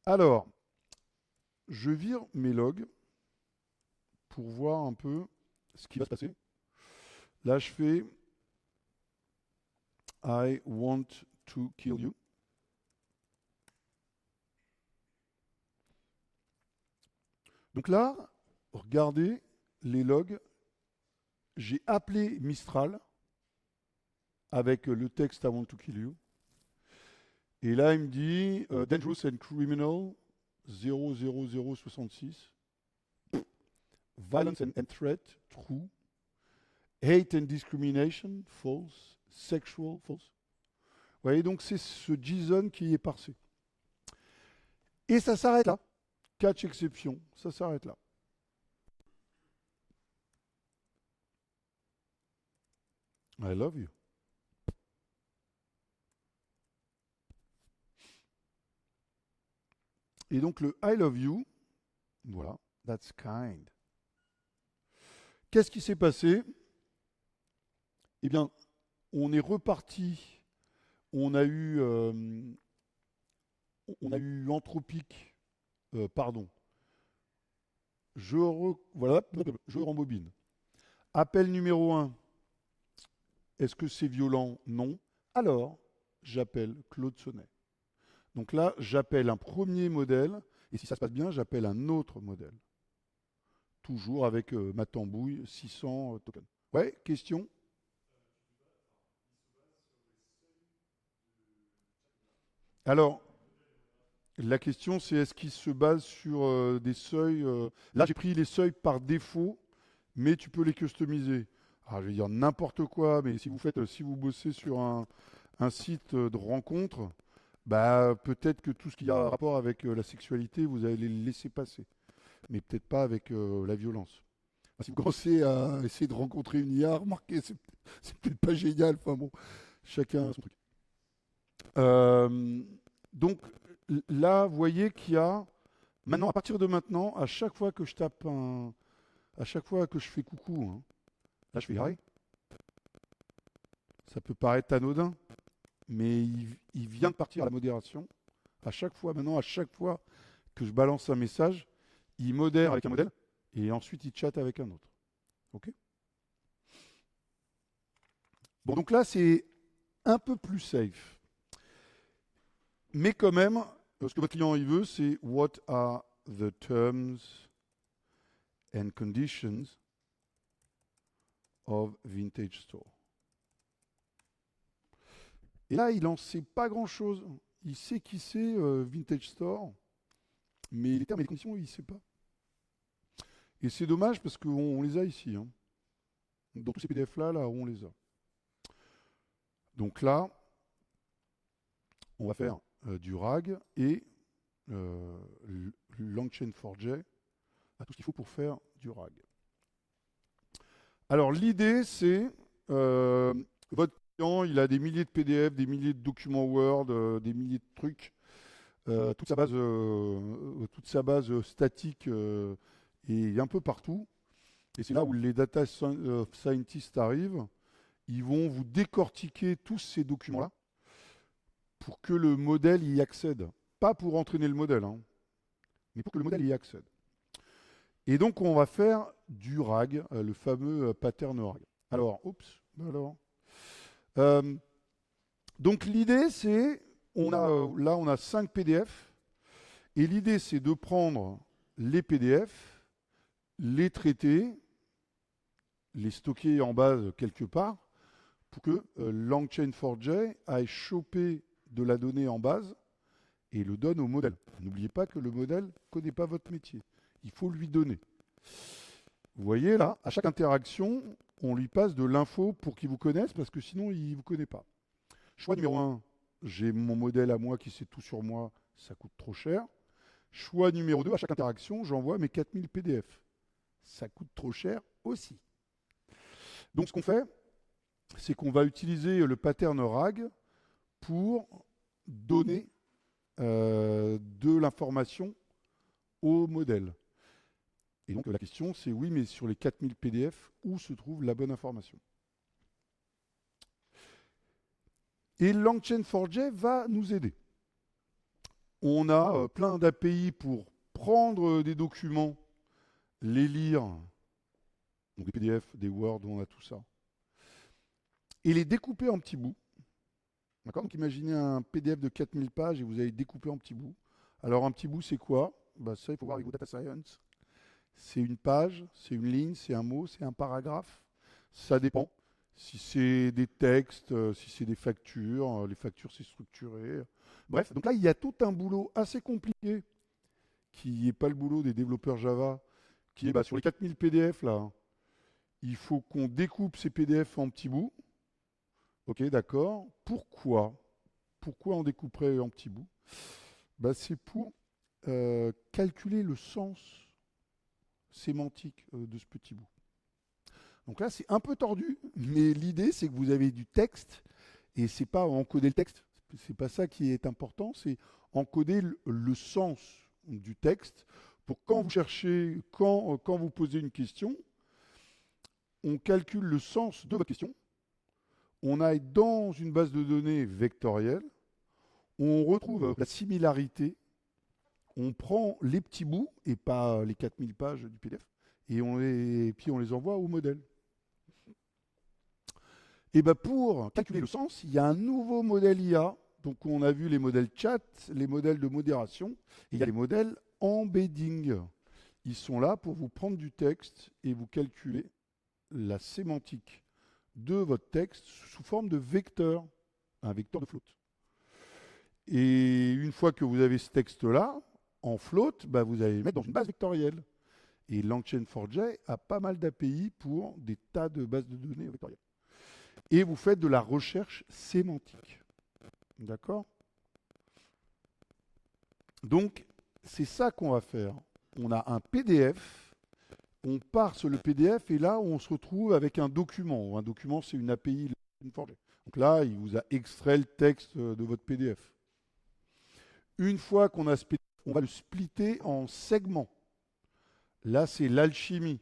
Alors, je vire mes logs pour voir un peu ce qui va se passer. Là, je fais I want to kill you. Donc là, regardez les logs. J'ai appelé Mistral avec le texte I want to kill you. Et là, il me dit Dangerous and Criminal 00066. Violence and threat, true. Hate and discrimination, false. Sexual, false. Vous voyez, donc c'est ce JSON qui est parsé. Et ça s'arrête là. Catch exception, ça s'arrête là. I love you. Et donc le I love you, voilà, that's kind. Qu'est-ce qui s'est passé? Eh bien, on est reparti, on a eu Anthropic, pardon. Voilà, je rembobine. Appel numéro 1, est-ce que c'est violent? Non. Alors, j'appelle Claude Sonnet. Donc là, j'appelle un premier modèle, et si ça se passe bien, j'appelle un autre modèle. Toujours avec ma tambouille 600 tokens. Ouais, question? Alors, la question c'est est-ce qu'il se base sur des seuils là, j'ai pris les seuils par défaut, mais tu peux les customiser. Alors, je vais dire n'importe quoi, mais si vous bossez sur un site de rencontre, bah, peut-être que tout ce qui a rapport avec la sexualité, vous allez le laisser passer. Mais peut-être pas avec la violence. Si vous commencez à essayer de rencontrer une IA, remarquez, c'est peut-être pas génial. Enfin bon, chacun a son truc. Euh, donc là, vous voyez qu'il y a maintenant, à partir de maintenant, à chaque fois que je tape à chaque fois que je fais coucou, hein, là je fais hi, ça peut paraître anodin, mais il vient de partir à la modération. À chaque fois, maintenant, à chaque fois que je balance un message, il modère avec un modèle et ensuite il chatte avec un autre. Ok. Bon, donc là, c'est un peu plus safe. Mais quand même, ce que votre client il veut, c'est what are the terms and conditions of Vintage Store. Et là, il n'en sait pas grand-chose. Il sait qui c'est Vintage Store, mais les termes et les conditions, il ne sait pas. Et c'est dommage parce qu'on les a ici. Hein. Dans tous ces PDF-là, là, on les a. Donc là, on va faire du RAG et LangChain4j a tout ce qu'il faut pour faire du RAG. Alors l'idée, c'est votre client, il a des milliers de PDF, des milliers de documents Word, des milliers de trucs. Toute sa base statique est un peu partout. Et c'est là où les data scientists arrivent. Ils vont vous décortiquer tous ces documents-là pour que le modèle y accède. Pas pour entraîner le modèle, hein, mais pour que le modèle y accède. Et donc, on va faire du RAG, le fameux pattern RAG. Alors, donc, l'idée, c'est, là, on a 5 PDF. Et l'idée, c'est de prendre les PDF, les traiter, les stocker en base quelque part, pour que LangChain4j aille choper de la donnée en base et le donne au modèle. N'oubliez pas que le modèle ne connaît pas votre métier. Il faut lui donner. Vous voyez là, à chaque interaction, on lui passe de l'info pour qu'il vous connaisse, parce que sinon, il ne vous connaît pas. Choix numéro 1, j'ai mon modèle à moi qui sait tout sur moi, ça coûte trop cher. Choix numéro 2, à chaque interaction, j'envoie mes 4000 PDF. Ça coûte trop cher aussi. Donc ce qu'on fait, c'est qu'on va utiliser le pattern RAG pour donner de l'information au modèle. Et donc la question, c'est oui, mais sur les 4000 PDF, où se trouve la bonne information? Et LangChain4j va nous aider. On a plein d'API pour prendre des documents, les lire, donc des PDF, des Word, on a tout ça, et les découper en petits bouts. D'accord? Donc imaginez un PDF de 4000 pages et vous allez découper en petits bouts. Alors un petit bout, c'est quoi? Bah, ça, il faut voir avec vos data science. C'est une page, c'est une ligne, c'est un mot, c'est un paragraphe. Ça dépend. Si c'est des textes, si c'est des factures, les factures c'est structuré. Bref, donc là il y a tout un boulot assez compliqué qui n'est pas le boulot des développeurs Java, qui est sur les 4000 PDF là. Il faut qu'on découpe ces PDF en petits bouts. Ok, d'accord. Pourquoi? Pourquoi on découperait en petits bouts? C'est pour calculer le sens sémantique de ce petit bout. Donc là, c'est un peu tordu, mais l'idée, c'est que vous avez du texte, et c'est pas encoder le texte, c'est pas ça qui est important, c'est encoder le sens du texte pour quand vous cherchez, quand vous posez une question, on calcule le sens de votre question, on aille dans une base de données vectorielle, on retrouve la similarité, on prend les petits bouts et pas les 4000 pages du PDF, et puis on les envoie au modèle. Et pour calculer le sens, il y a un nouveau modèle IA. Donc on a vu les modèles chat, les modèles de modération, et il y a les modèles embedding. Ils sont là pour vous prendre du texte et vous calculer la sémantique de votre texte sous forme de vecteur, un vecteur de float. Et une fois que vous avez ce texte-là, en float, vous allez le mettre dans une base vectorielle. Et LangChain4j a pas mal d'API pour des tas de bases de données vectorielles. Et vous faites de la recherche sémantique. D'accord? Donc, c'est ça qu'on va faire. On a un PDF, on part sur le PDF et là, on se retrouve avec un document. Un document, c'est une API Forge. Donc là, il vous a extrait le texte de votre PDF. Une fois qu'on a ce PDF, on va le splitter en segments. Là, c'est l'alchimie.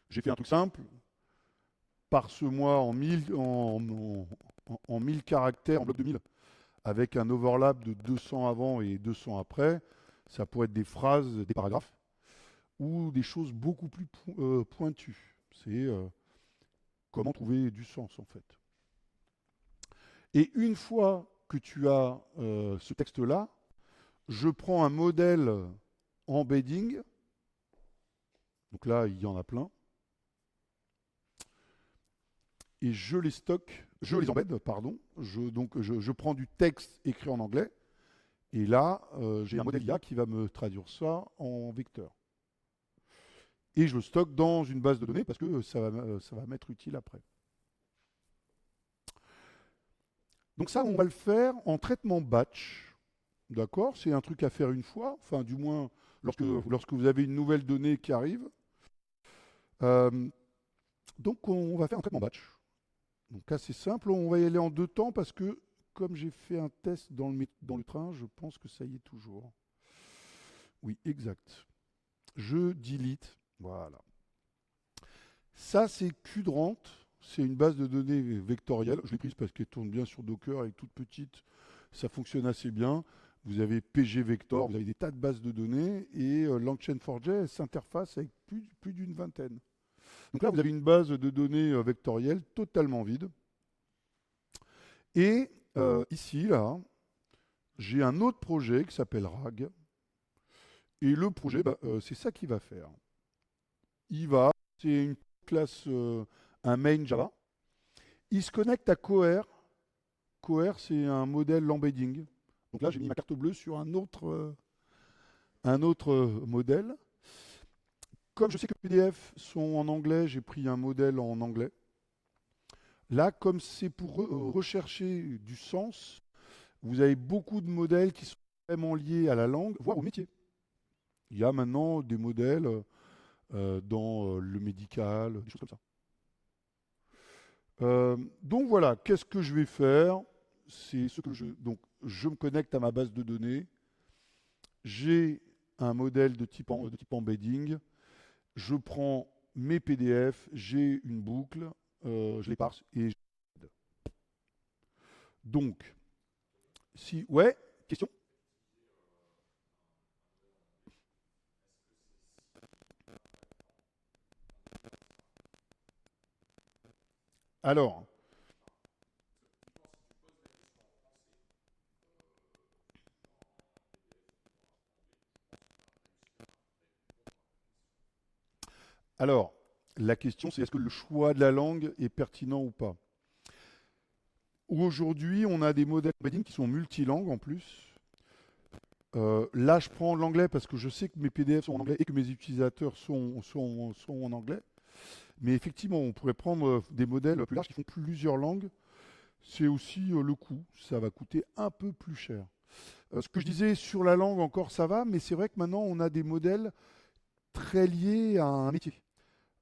J'ai fait un truc simple. Parse-moi en 1000 caractères, en bloc de 1000, avec un overlap de 200 avant et 200 après. Ça pourrait être des phrases, des paragraphes, ou des choses beaucoup plus pointues. C'est comment trouver du sens, en fait. Et une fois que tu as ce texte-là, je prends un modèle embedding. Donc là, il y en a plein. Et je les stocke, je les embed, pardon. Je prends du texte écrit en anglais. Et là, j'ai un modèle IA qui va me traduire ça en vecteur. Et je le stocke dans une base de données parce que ça va m'être utile après. Donc ça, on va le faire en traitement batch. D'accord? C'est un truc à faire une fois, enfin du moins lorsque vous avez une nouvelle donnée qui arrive. Donc on va faire un traitement batch. Donc assez simple, on va y aller en 2 temps parce que comme j'ai fait un test dans le train, je pense que ça y est toujours. Oui, exact. Je delete, voilà. Ça c'est Qdrant, c'est une base de données vectorielle. Je l'ai prise parce qu'elle tourne bien sur Docker, elle est toute petite, ça fonctionne assez bien. Vous avez PG Vector, vous avez des tas de bases de données et LangChain4j s'interface avec plus d'une vingtaine. Donc là, vous avez une base de données vectorielle totalement vide. Et ici, là, j'ai un autre projet qui s'appelle RAG. Et le projet, c'est ça qu'il va faire. C'est une classe, un main Java. Il se connecte à Cohere. Cohere, c'est un modèle embedding. Donc là, j'ai mis ma carte bleue sur un autre modèle. Comme je sais que les PDF sont en anglais, j'ai pris un modèle en anglais. Là, comme c'est pour rechercher du sens, vous avez beaucoup de modèles qui sont vraiment liés à la langue, voire au métier. Il y a maintenant des modèles dans le médical, des choses comme ça. Donc voilà, qu'est-ce que je vais faire? C'est ce que donc je me connecte à ma base de données. J'ai un modèle de type embedding. Je prends mes PDF, j'ai une boucle, je les parse et donc, ouais, question? Alors, alors, la question c'est est-ce que le choix de la langue est pertinent ou pas? Aujourd'hui, on a des modèles embedding qui sont multilangues en plus. Là, je prends l'anglais parce que je sais que mes PDF sont en anglais et que mes utilisateurs sont en anglais. Mais effectivement, on pourrait prendre des modèles plus larges qui font plusieurs langues. C'est aussi le coût. Ça va coûter un peu plus cher. Ce que je disais sur la langue encore, ça va, mais c'est vrai que maintenant, on a des modèles très liés à un métier.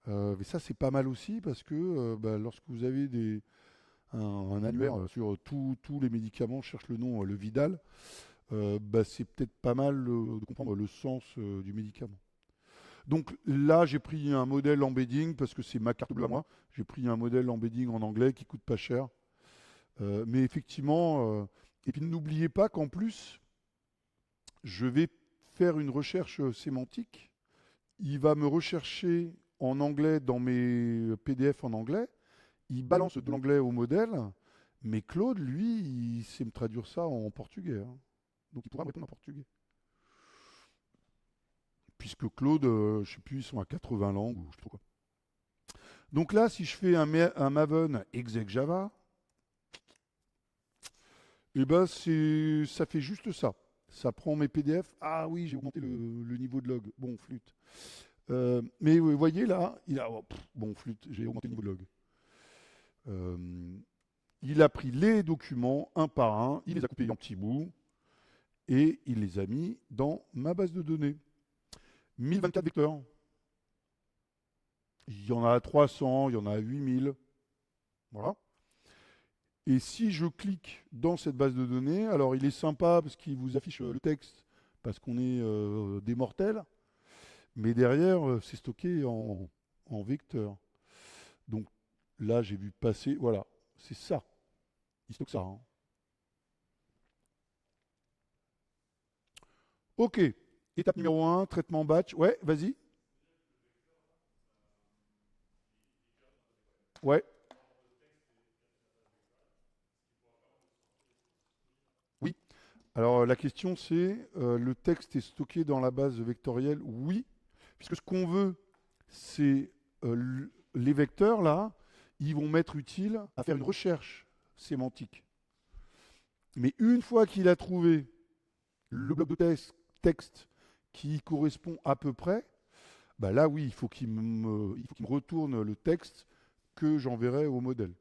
Mais ça, c'est pas mal aussi parce que lorsque vous avez un annuaire sur tous les médicaments, je cherche le nom, le Vidal, c'est peut-être pas mal de comprendre le sens du médicament. Donc là, j'ai pris un modèle embedding parce que c'est ma carte bleue à moi. J'ai pris un modèle embedding en anglais qui coûte pas cher. Mais effectivement, et puis n'oubliez pas qu'en plus, je vais faire une recherche sémantique. Il va me rechercher en anglais dans mes PDF en anglais. Il balance de l'anglais au modèle. Mais Claude, lui, il sait me traduire ça en portugais, hein. Donc il pourra me répondre en portugais. Puisque Claude, je ne sais plus, ils sont à 80 langues ou je sais pas quoi. Donc là, si je fais un Maven exec Java, eh ben ça fait juste ça. Ça prend mes PDF. Ah oui, j'ai augmenté le niveau de log. Bon, flûte. Mais vous voyez là, bon, flûte, j'ai augmenté le niveau de log. Il a pris les documents un par un, il les a coupés en petits bouts et il les a mis dans ma base de données. 1024 vecteurs. Il y en a 300, il y en a 8000. Voilà. Et si je clique dans cette base de données, alors il est sympa parce qu'il vous affiche le texte parce qu'on est des mortels, mais derrière, c'est stocké en vecteur. Donc là, j'ai vu passer, voilà, c'est ça. Il stocke ça, hein. Ok, étape numéro un, traitement batch. Ouais, vas-y. Ouais, oui. Alors la question c'est, le texte est stocké dans la base vectorielle? Oui, puisque ce qu'on veut, c'est les vecteurs là, ils vont m'être utiles à faire une recherche sémantique. Mais une fois qu'il a trouvé le bloc de texte qui correspond à peu près, bah là oui, il faut qu'il me retourne le texte que j'enverrai au modèle.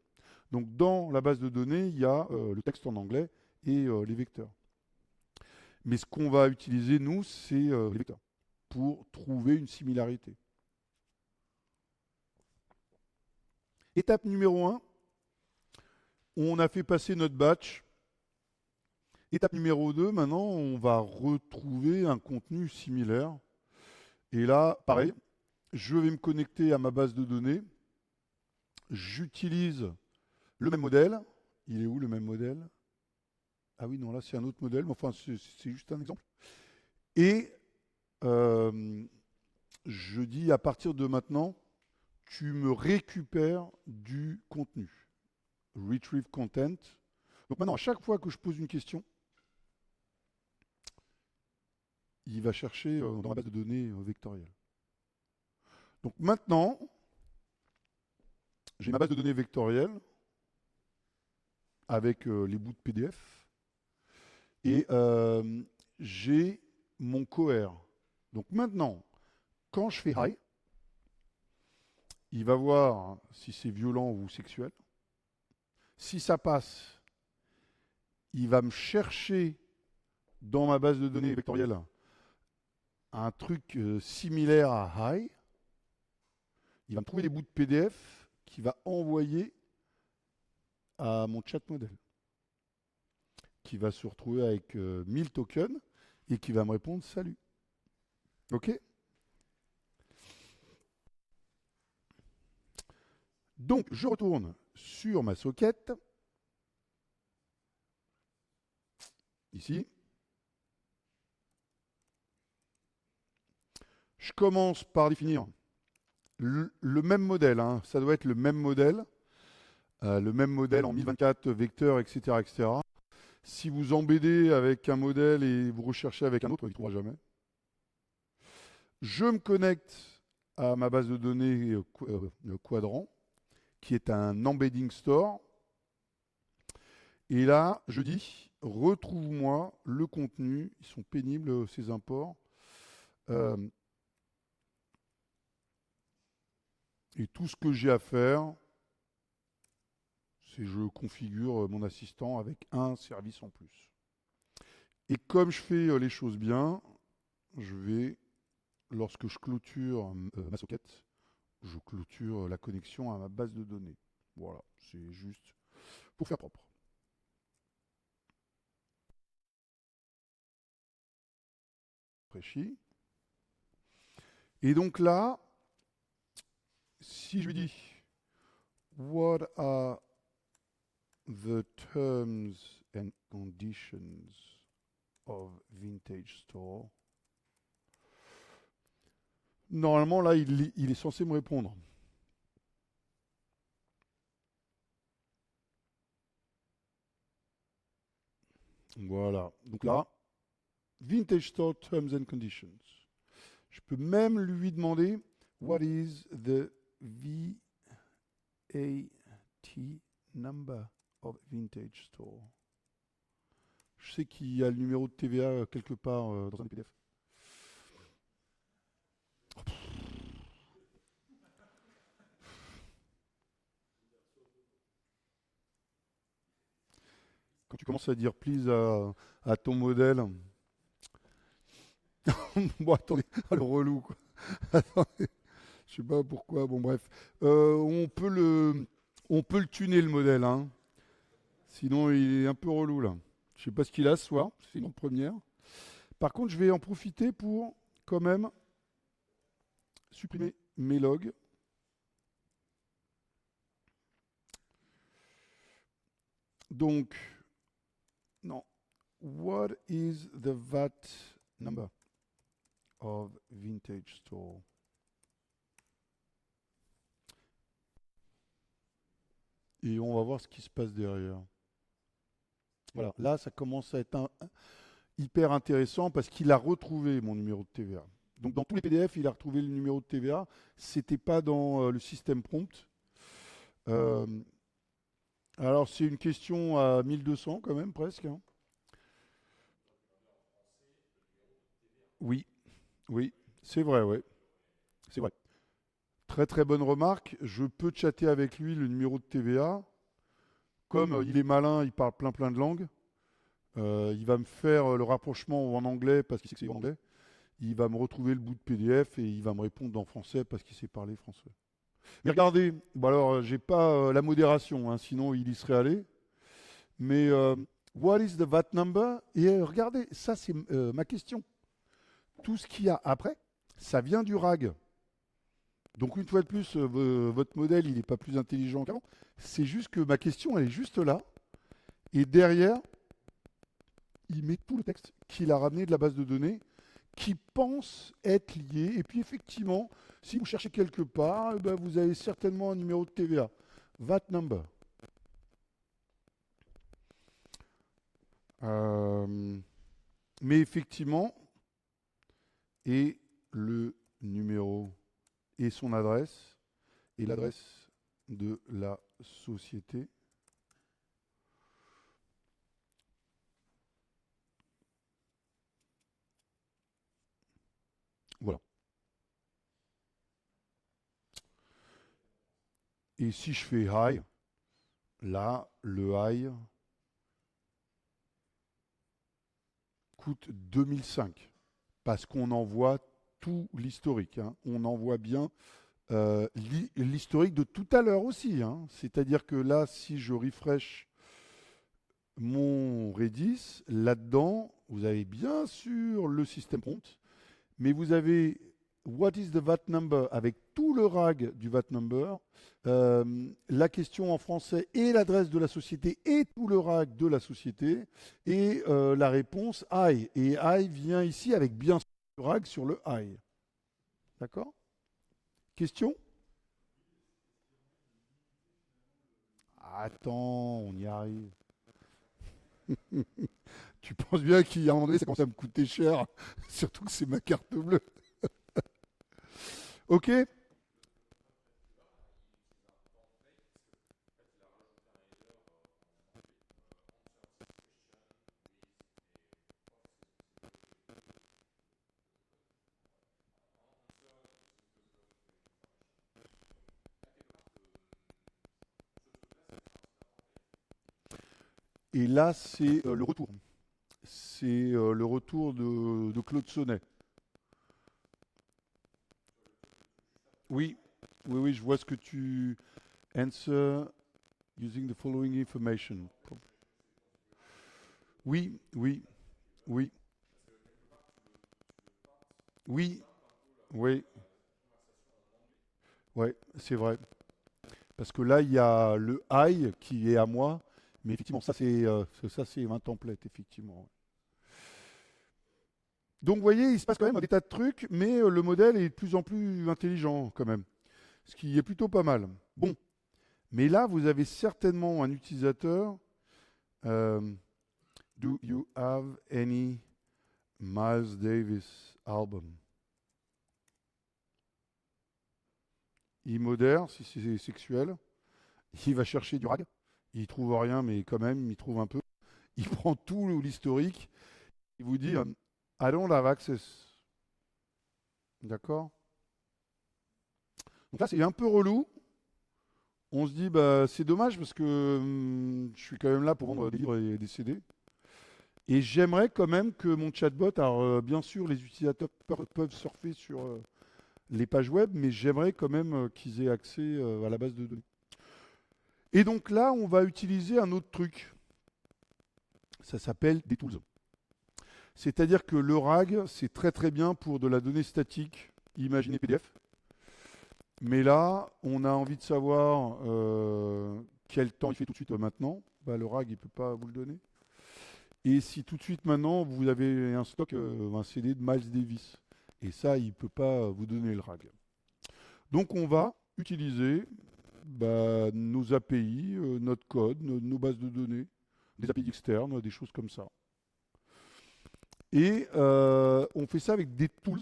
Donc dans la base de données, il y a le texte en anglais et les vecteurs. Mais ce qu'on va utiliser, nous, c'est les vecteurs pour trouver une similarité. Étape numéro un, on a fait passer notre batch. Étape numéro 2, maintenant, on va retrouver un contenu similaire. Et là, pareil, je vais me connecter à ma base de données. J'utilise le même modèle. Il est où le même modèle? Ah oui, non, là, c'est un autre modèle, mais enfin, c'est juste un exemple. Et euh, je dis à partir de maintenant, tu me récupères du contenu. Retrieve content. Donc maintenant, à chaque fois que je pose une question, il va chercher dans la base de données vectorielle. Donc maintenant, j'ai ma base de données vectorielle avec les bouts de PDF et j'ai mon coère. Donc maintenant, quand je fais hi, il va voir si c'est violent ou sexuel. Si ça passe, il va me chercher dans ma base de données vectorielle un truc similaire à hi. Il va me trouver des bouts de PDF qu'il va envoyer à mon chat modèle, qui va se retrouver avec 1000 tokens et qui va me répondre salut. OK? Donc, je retourne sur ma socket, ici. Je commence par définir le même modèle, hein. Ça doit être le même modèle en 1024 vecteurs, etc., etc. Si vous embêtez avec un modèle et vous recherchez avec un autre, il ne trouvera jamais. Je me connecte à ma base de données Quadrant, qui est un embedding store. Et là, je dis, retrouve-moi le contenu. Ils sont pénibles, ces imports. Et tout ce que j'ai à faire, c'est je configure mon assistant avec un service en plus. Et comme je fais les choses bien, je vais, lorsque je clôture ma socket, je clôture la connexion à ma base de données. Voilà, c'est juste pour faire propre. Précis. Et donc là, si je lui dis what are the terms and conditions of Vintage Store, normalement là, il est censé me répondre. Voilà. Donc là, Vintage Store Terms and Conditions. Je peux même lui demander what is the VAT number of Vintage Store. Je sais qu'il y a le numéro de TVA quelque part dans un PDF. Quand tu commences à dire please à ton modèle, bon attendez, le relou quoi. Attendez, je sais pas pourquoi, bon bref. On peut le tuner le modèle, hein. Sinon, il est un peu relou là. Je sais pas ce qu'il a ce soir, c'est une première. Par contre, je vais en profiter pour quand même supprimer mes logs. Donc, non. What is the VAT number of Vintage Store? Et on va voir ce qui se passe derrière. Voilà, là, ça commence à être hyper intéressant parce qu'il a retrouvé mon numéro de TVA. Donc, dans tous les PDF, il a retrouvé le numéro de TVA. C'était pas dans le système prompt. Euh, alors, c'est une question à 1200 quand même, presque, hein. Oui, oui, c'est vrai, ouais. C'est vrai. Très très bonne remarque. Je peux chatter avec lui le numéro de TVA. Comme il est malin, il parle plein de langues. Il va me faire le rapprochement en anglais parce qu'il sait que c'est en anglais. Il va me retrouver le bout de PDF et il va me répondre en français parce qu'il sait parler français. Mais regardez, bon alors j'ai pas la modération, hein, sinon il y serait allé. Mais what is the VAT number? Et regardez, ça c'est ma question. Tout ce qu'il y a après, ça vient du RAG. Donc une fois de plus, votre modèle, il n'est pas plus intelligent qu'avant. C'est juste que ma question, elle est juste là. Et derrière, il met tout le texte qu'il a ramené de la base de données, qui pense être lié. Et puis effectivement, si vous cherchez quelque part, eh ben, vous avez certainement un numéro de TVA. VAT number. Mais effectivement, et le numéro et son adresse, et l'adresse de la société. Voilà. Et si je fais high, là, le high coûte 2005 parce qu'on envoie tout l'historique, hein. On envoie bien l'historique de tout à l'heure aussi, hein. C'est-à-dire que là, si je refresh mon Redis, là-dedans, vous avez bien sûr le système prompt, mais vous avez what is the VAT number avec tout le RAG du VAT number, la question en français et l'adresse de la société et tout le RAG de la société, et la réponse I. Et I vient ici avec bien sûr le RAG sur le I. D'accord? Question? Attends, on y arrive. Tu penses bien qu'il y a un moment donné, ça commence à me coûter cher, surtout que c'est ma carte bleue. Ok? Et là, c'est le retour. C'est le retour de Claude Sonnet. Oui, oui, je vois ce que tu... Answer using the following information. Oui, oui, oui, oui, oui, ouais, c'est vrai. Parce que là, il y a le I qui est à moi, mais effectivement, ça c'est un template, effectivement. Donc, vous voyez, il se passe quand même des tas de trucs, mais le modèle est de plus en plus intelligent quand même, ce qui est plutôt pas mal. Bon, mais là, vous avez certainement un utilisateur. Do you have any Miles Davis album? Il modère, si c'est sexuel. Il va chercher du rag. Il trouve rien, mais quand même, il trouve un peu. Il prend tout l'historique. Il vous dit I don't have access. D'accord? Donc là, c'est un peu relou. On se dit, bah, c'est dommage parce que je suis quand même là pour vendre des livres et des CD. Et j'aimerais quand même que mon chatbot, alors bien sûr, les utilisateurs peuvent surfer sur les pages web, mais j'aimerais quand même qu'ils aient accès à la base de données. Et donc là, on va utiliser un autre truc. Ça s'appelle des tools. C'est-à-dire que le RAG, c'est très très bien pour de la donnée statique, imaginez PDF. Mais là, on a envie de savoir quel temps il fait tout de suite maintenant. Bah, le RAG, il ne peut pas vous le donner. Et si tout de suite maintenant, vous avez un stock, un CD de Miles Davis. Et ça, il ne peut pas vous donner le RAG. Donc on va utiliser nos API, notre code, nos bases de données, des API externes, des choses comme ça. Et on fait ça avec des tools.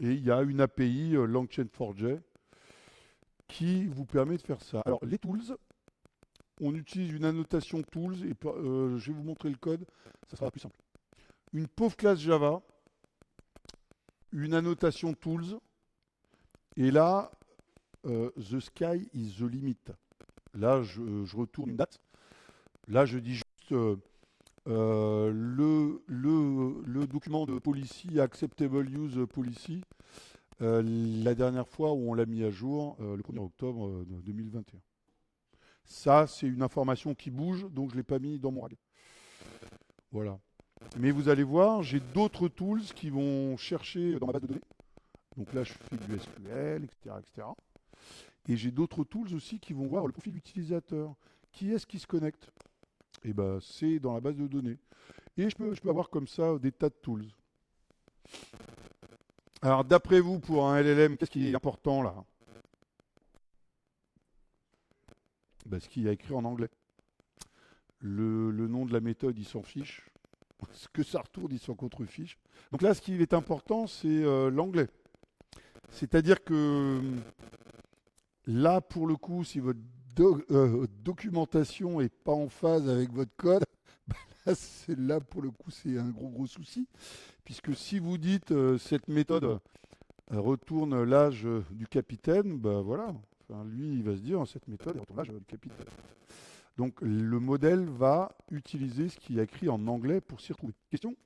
Et il y a une API LangChain4j qui vous permet de faire ça. Alors les tools, on utilise une annotation tools et je vais vous montrer le code, ça sera plus simple. Une pauvre classe Java, une annotation tools, et là, the sky is the limit. Là, je retourne une date. Là, je dis juste le document de policy, acceptable use policy, la dernière fois où on l'a mis à jour, le 1er octobre 2021. Ça, c'est une information qui bouge, donc je ne l'ai pas mis dans mon RAG. Voilà. Mais vous allez voir, j'ai d'autres tools qui vont chercher dans ma base de données. Donc là, je fais du SQL, etc., etc. Et j'ai d'autres tools aussi qui vont voir le profil utilisateur. Qui est-ce qui se connecte? Et ben, c'est dans la base de données. Et je peux avoir comme ça des tas de tools. Alors, d'après vous, pour un LLM, qu'est-ce qui est important là? Ben, ce qu'il y a écrit en anglais. Le nom de la méthode, il s'en fiche. Ce que ça retourne, il s'en contrefiche. Donc là, ce qui est important, c'est l'anglais. C'est-à-dire que là, pour le coup, si votre documentation n'est pas en phase avec votre code, là, pour le coup, c'est un gros souci. Puisque si vous dites cette méthode retourne l'âge du capitaine, ben voilà. Enfin, lui, il va se dire cette méthode retourne l'âge du capitaine. Donc le modèle va utiliser ce qui est écrit en anglais pour s'y retrouver. Question?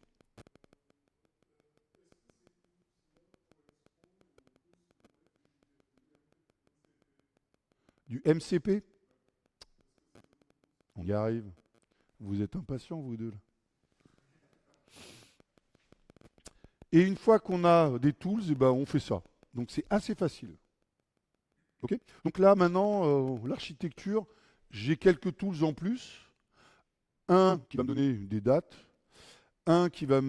Du MCP? On y arrive. Vous êtes impatients, vous deux. Là. Et une fois qu'on a des tools, eh ben, on fait ça. Donc c'est assez facile. Okay. Donc là, maintenant, l'architecture, j'ai quelques tools en plus. Un qui va me donner des dates, un qui va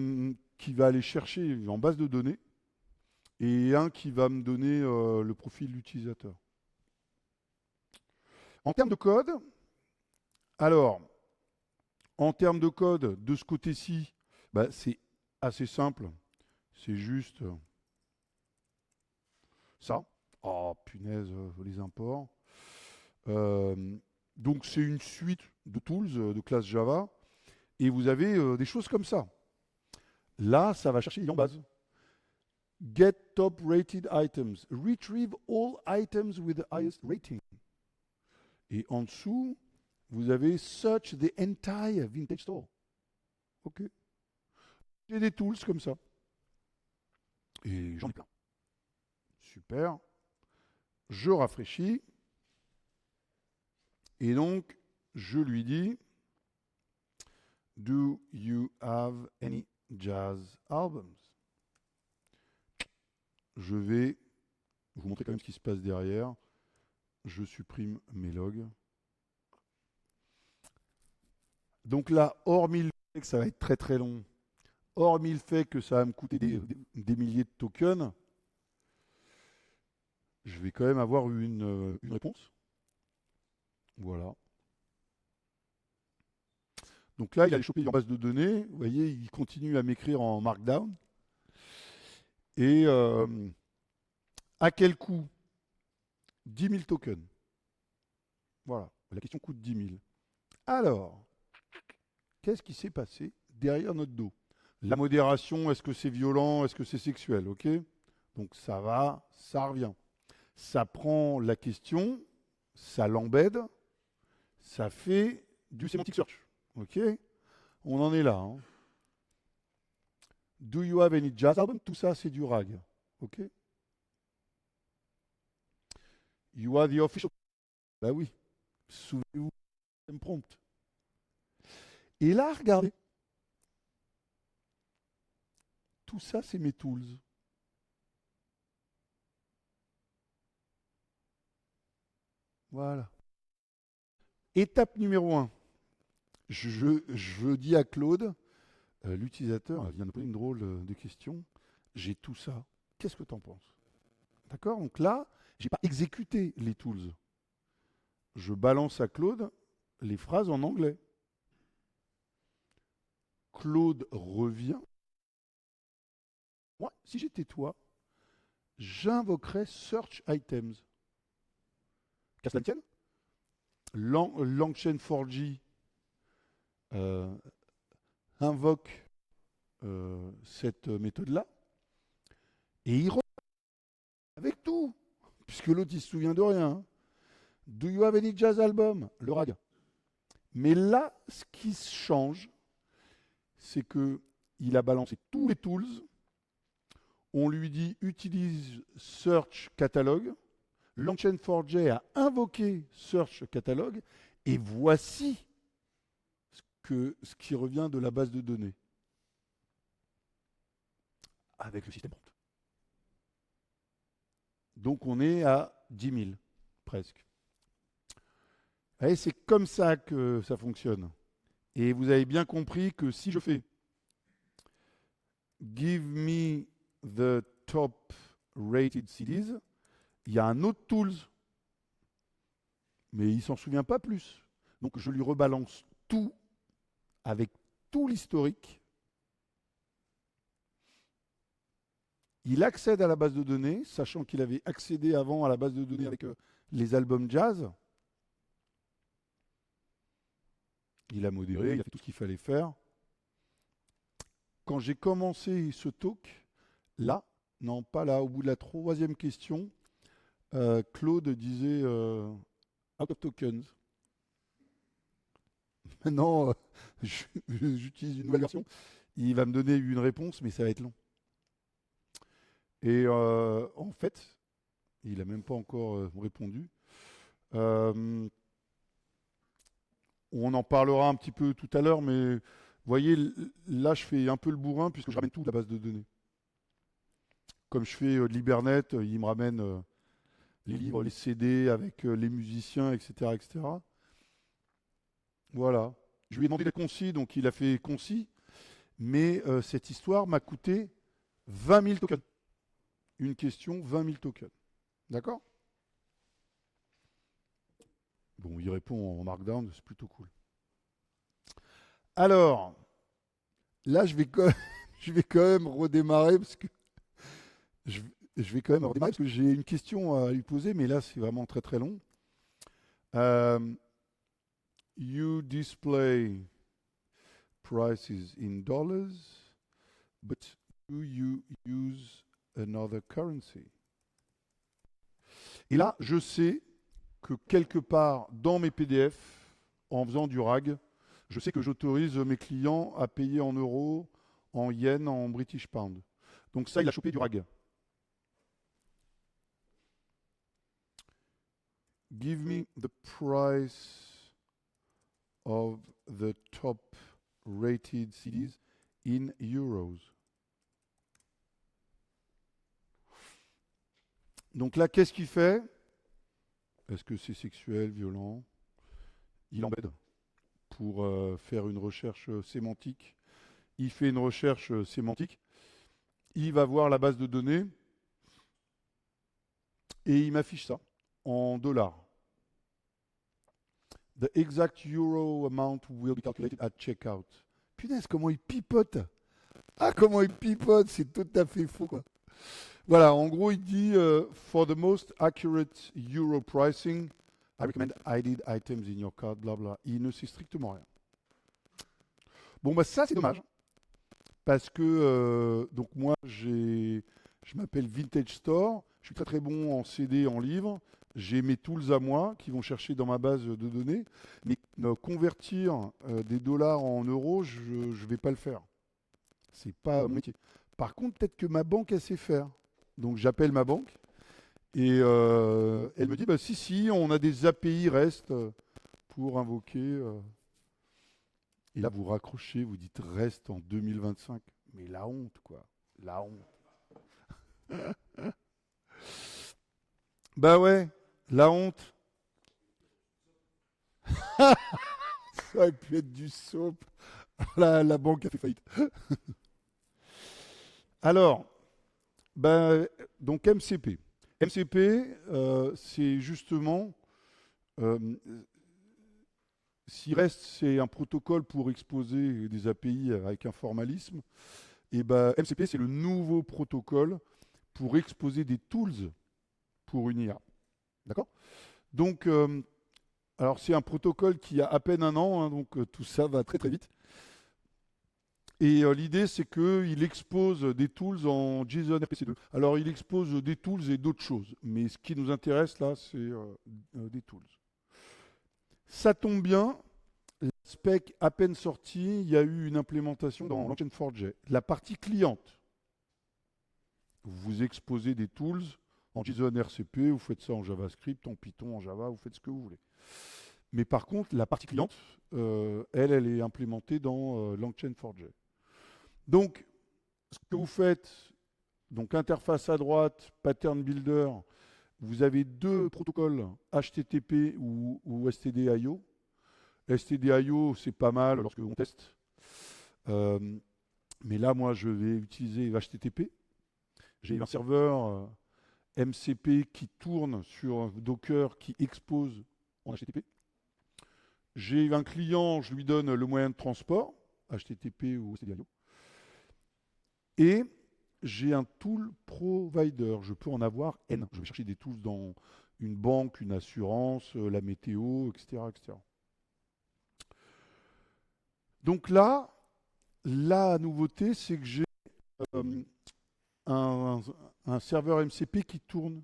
aller chercher en base de données, et un qui va me donner le profil de l'utilisateur. En termes de code, alors, en termes de code, de ce côté-ci, bah, c'est assez simple. C'est juste ça. Oh, punaise, les imports. Donc, c'est une suite de tools de classe Java. Et vous avez des choses comme ça. Là, ça va chercher en base. Get top rated items. Retrieve all items with the highest rating. Et en dessous, vous avez search the entire vintage store. OK. J'ai des tools comme ça. Et j'en ai plein. Super. Je rafraîchis. Et donc, je lui dis, do you have any jazz albums? Je vais vous montrer quand même ce qui se passe derrière. Je supprime mes logs. Donc là, hormis le fait que ça va être très très long, hormis le fait que ça va me coûter des milliers de tokens, je vais quand même avoir une réponse. Voilà. Donc là, il a chopé en base de données. Vous voyez, il continue à m'écrire en Markdown. Et à quel coût? 10 000 tokens. Voilà. La question coûte 10 000. Alors, qu'est-ce qui s'est passé derrière notre dos? La modération, est-ce que c'est violent? Est-ce que c'est sexuel? OK? Donc ça va, ça revient. Ça prend la question, ça l'embête, ça fait du semantic search. OK? On en est là. Hein. Do you have any jazz album? Tout ça, c'est du RAG. OK? You are the official. Bah oui. Souvenez-vous, prompt. Et là, regardez. tout ça, c'est mes tools. Voilà. Étape numéro 1. Je dis à Claude, l'utilisateur vient de poser une drôle de question. J'ai tout ça. Qu'est-ce que tu en penses? D'accord? Donc là, je n'ai pas exécuté les tools. Je balance à Claude les phrases en anglais. Claude revient. Moi, si j'étais toi, j'invoquerais Search Items. Qu'à cela ne tienne, LangChain 4G invoque cette méthode-là et il revient avec tout, puisque l'autre il se souvient de rien. Hein. Do you have any jazz album? Le RAG. Mais là, ce qui change, c'est que il a balancé tous les tools. On lui dit utilise Search Catalog. LangChain 4J a invoqué Search Catalog et voici ce qui revient de la base de données avec le système prompt. Donc on est à 10 000 presque. Et c'est comme ça que ça fonctionne. Et vous avez bien compris que si je fais Give me the top rated CDs, il y a un autre tools, mais il ne s'en souvient pas plus. Donc je lui rebalance tout avec tout l'historique. Il accède à la base de données, sachant qu'il avait accédé avant à la base de données avec les albums jazz. Il a modéré, il a fait tout ce qu'il fallait faire. Quand j'ai commencé ce talk, là, non pas là, au bout de la troisième question, Claude disait out of tokens. Maintenant, j'utilise une nouvelle version. Il va me donner une réponse, mais ça va être long. Et en fait, il n'a même pas encore répondu. On en parlera un petit peu tout à l'heure, mais vous voyez, là, je fais un peu le bourrin puisque je ramène tout de la base de données. Comme je fais de l'Hibernet, il me ramène les livres, les CD avec les musiciens, etc., etc. Voilà. Je lui ai demandé d'être concis, donc il a fait concis. Mais cette histoire m'a coûté 20 000 tokens. Une question, 20 000 tokens. D'accord? Bon, il répond en Markdown, c'est plutôt cool. Alors, là, je vais quand même redémarrer parce que je vais quand même redémarrer parce que j'ai une question à lui poser, mais là, c'est vraiment très très long. You display prices in dollars, but do you use another currency? Et là, je sais que quelque part dans mes PDF, en faisant du RAG, je sais que j'autorise mes clients à payer en euros, en yens, en British pound. Donc ça, il a chopé du RAG. Give me the price of the top rated CDs in euros. Donc là, qu'est-ce qu'il fait? Est-ce que c'est sexuel, violent? Il embête pour faire une recherche sémantique. Il fait une recherche sémantique. Il va voir la base de données et il m'affiche ça en dollars. The exact euro amount will be calculated at checkout. Punaise, comment il pipote! Ah, comment il pipote! C'est tout à fait faux, quoi. Voilà, en gros, il dit for the most accurate euro pricing, I recommend added items in your cart, bla bla. Il ne sait strictement rien. Bon, bah ça, c'est dommage. Parce que, donc moi, je m'appelle Vintage Store. Je suis très très bon en CD, en livre. J'ai mes tools à moi qui vont chercher dans ma base de données. Mais convertir des dollars en euros, je ne vais pas le faire. C'est pas mon métier. Par contre, peut-être que ma banque, elle sait faire. Donc j'appelle ma banque et elle me dit bah, si, on a des API REST pour invoquer. Et là, vous raccrochez, vous dites REST en 2025. Mais la honte, quoi. La honte. Bah ouais, la honte. Ça aurait pu être du soap. La banque a fait faillite. Alors, ben, donc MCP. MCP, c'est justement, euh, si REST, c'est un protocole pour exposer des API avec un formalisme, et ben MCP, c'est le nouveau protocole pour exposer des tools pour une IA. D'accord? Donc, alors c'est un protocole qui a à peine un an, hein, donc tout ça va très très vite. Et l'idée, c'est qu'il expose des tools en JSON RPC2. Alors, il expose des tools et d'autres choses. Mais ce qui nous intéresse là, c'est des tools. Ça tombe bien, la spec à peine sortie, il y a eu une implémentation dans Langchain4j. La partie cliente, vous exposez des tools en JSON RCP, vous faites ça en JavaScript, en Python, en Java, vous faites ce que vous voulez. Mais par contre, la partie cliente, elle est implémentée dans Langchain4j. Donc, ce que vous faites, donc interface à droite, pattern builder, vous avez deux protocoles, HTTP ou STD.io. STD.io, c'est pas mal lorsque on teste. Mais là, moi, je vais utiliser HTTP. J'ai un serveur MCP qui tourne sur Docker qui expose en HTTP. J'ai un client, je lui donne le moyen de transport, HTTP ou STD.io. Et j'ai un tool provider. Je peux en avoir N. Je vais chercher des tools dans une banque, une assurance, la météo, etc., etc. Donc là, la nouveauté, c'est que j'ai euh, un serveur MCP qui tourne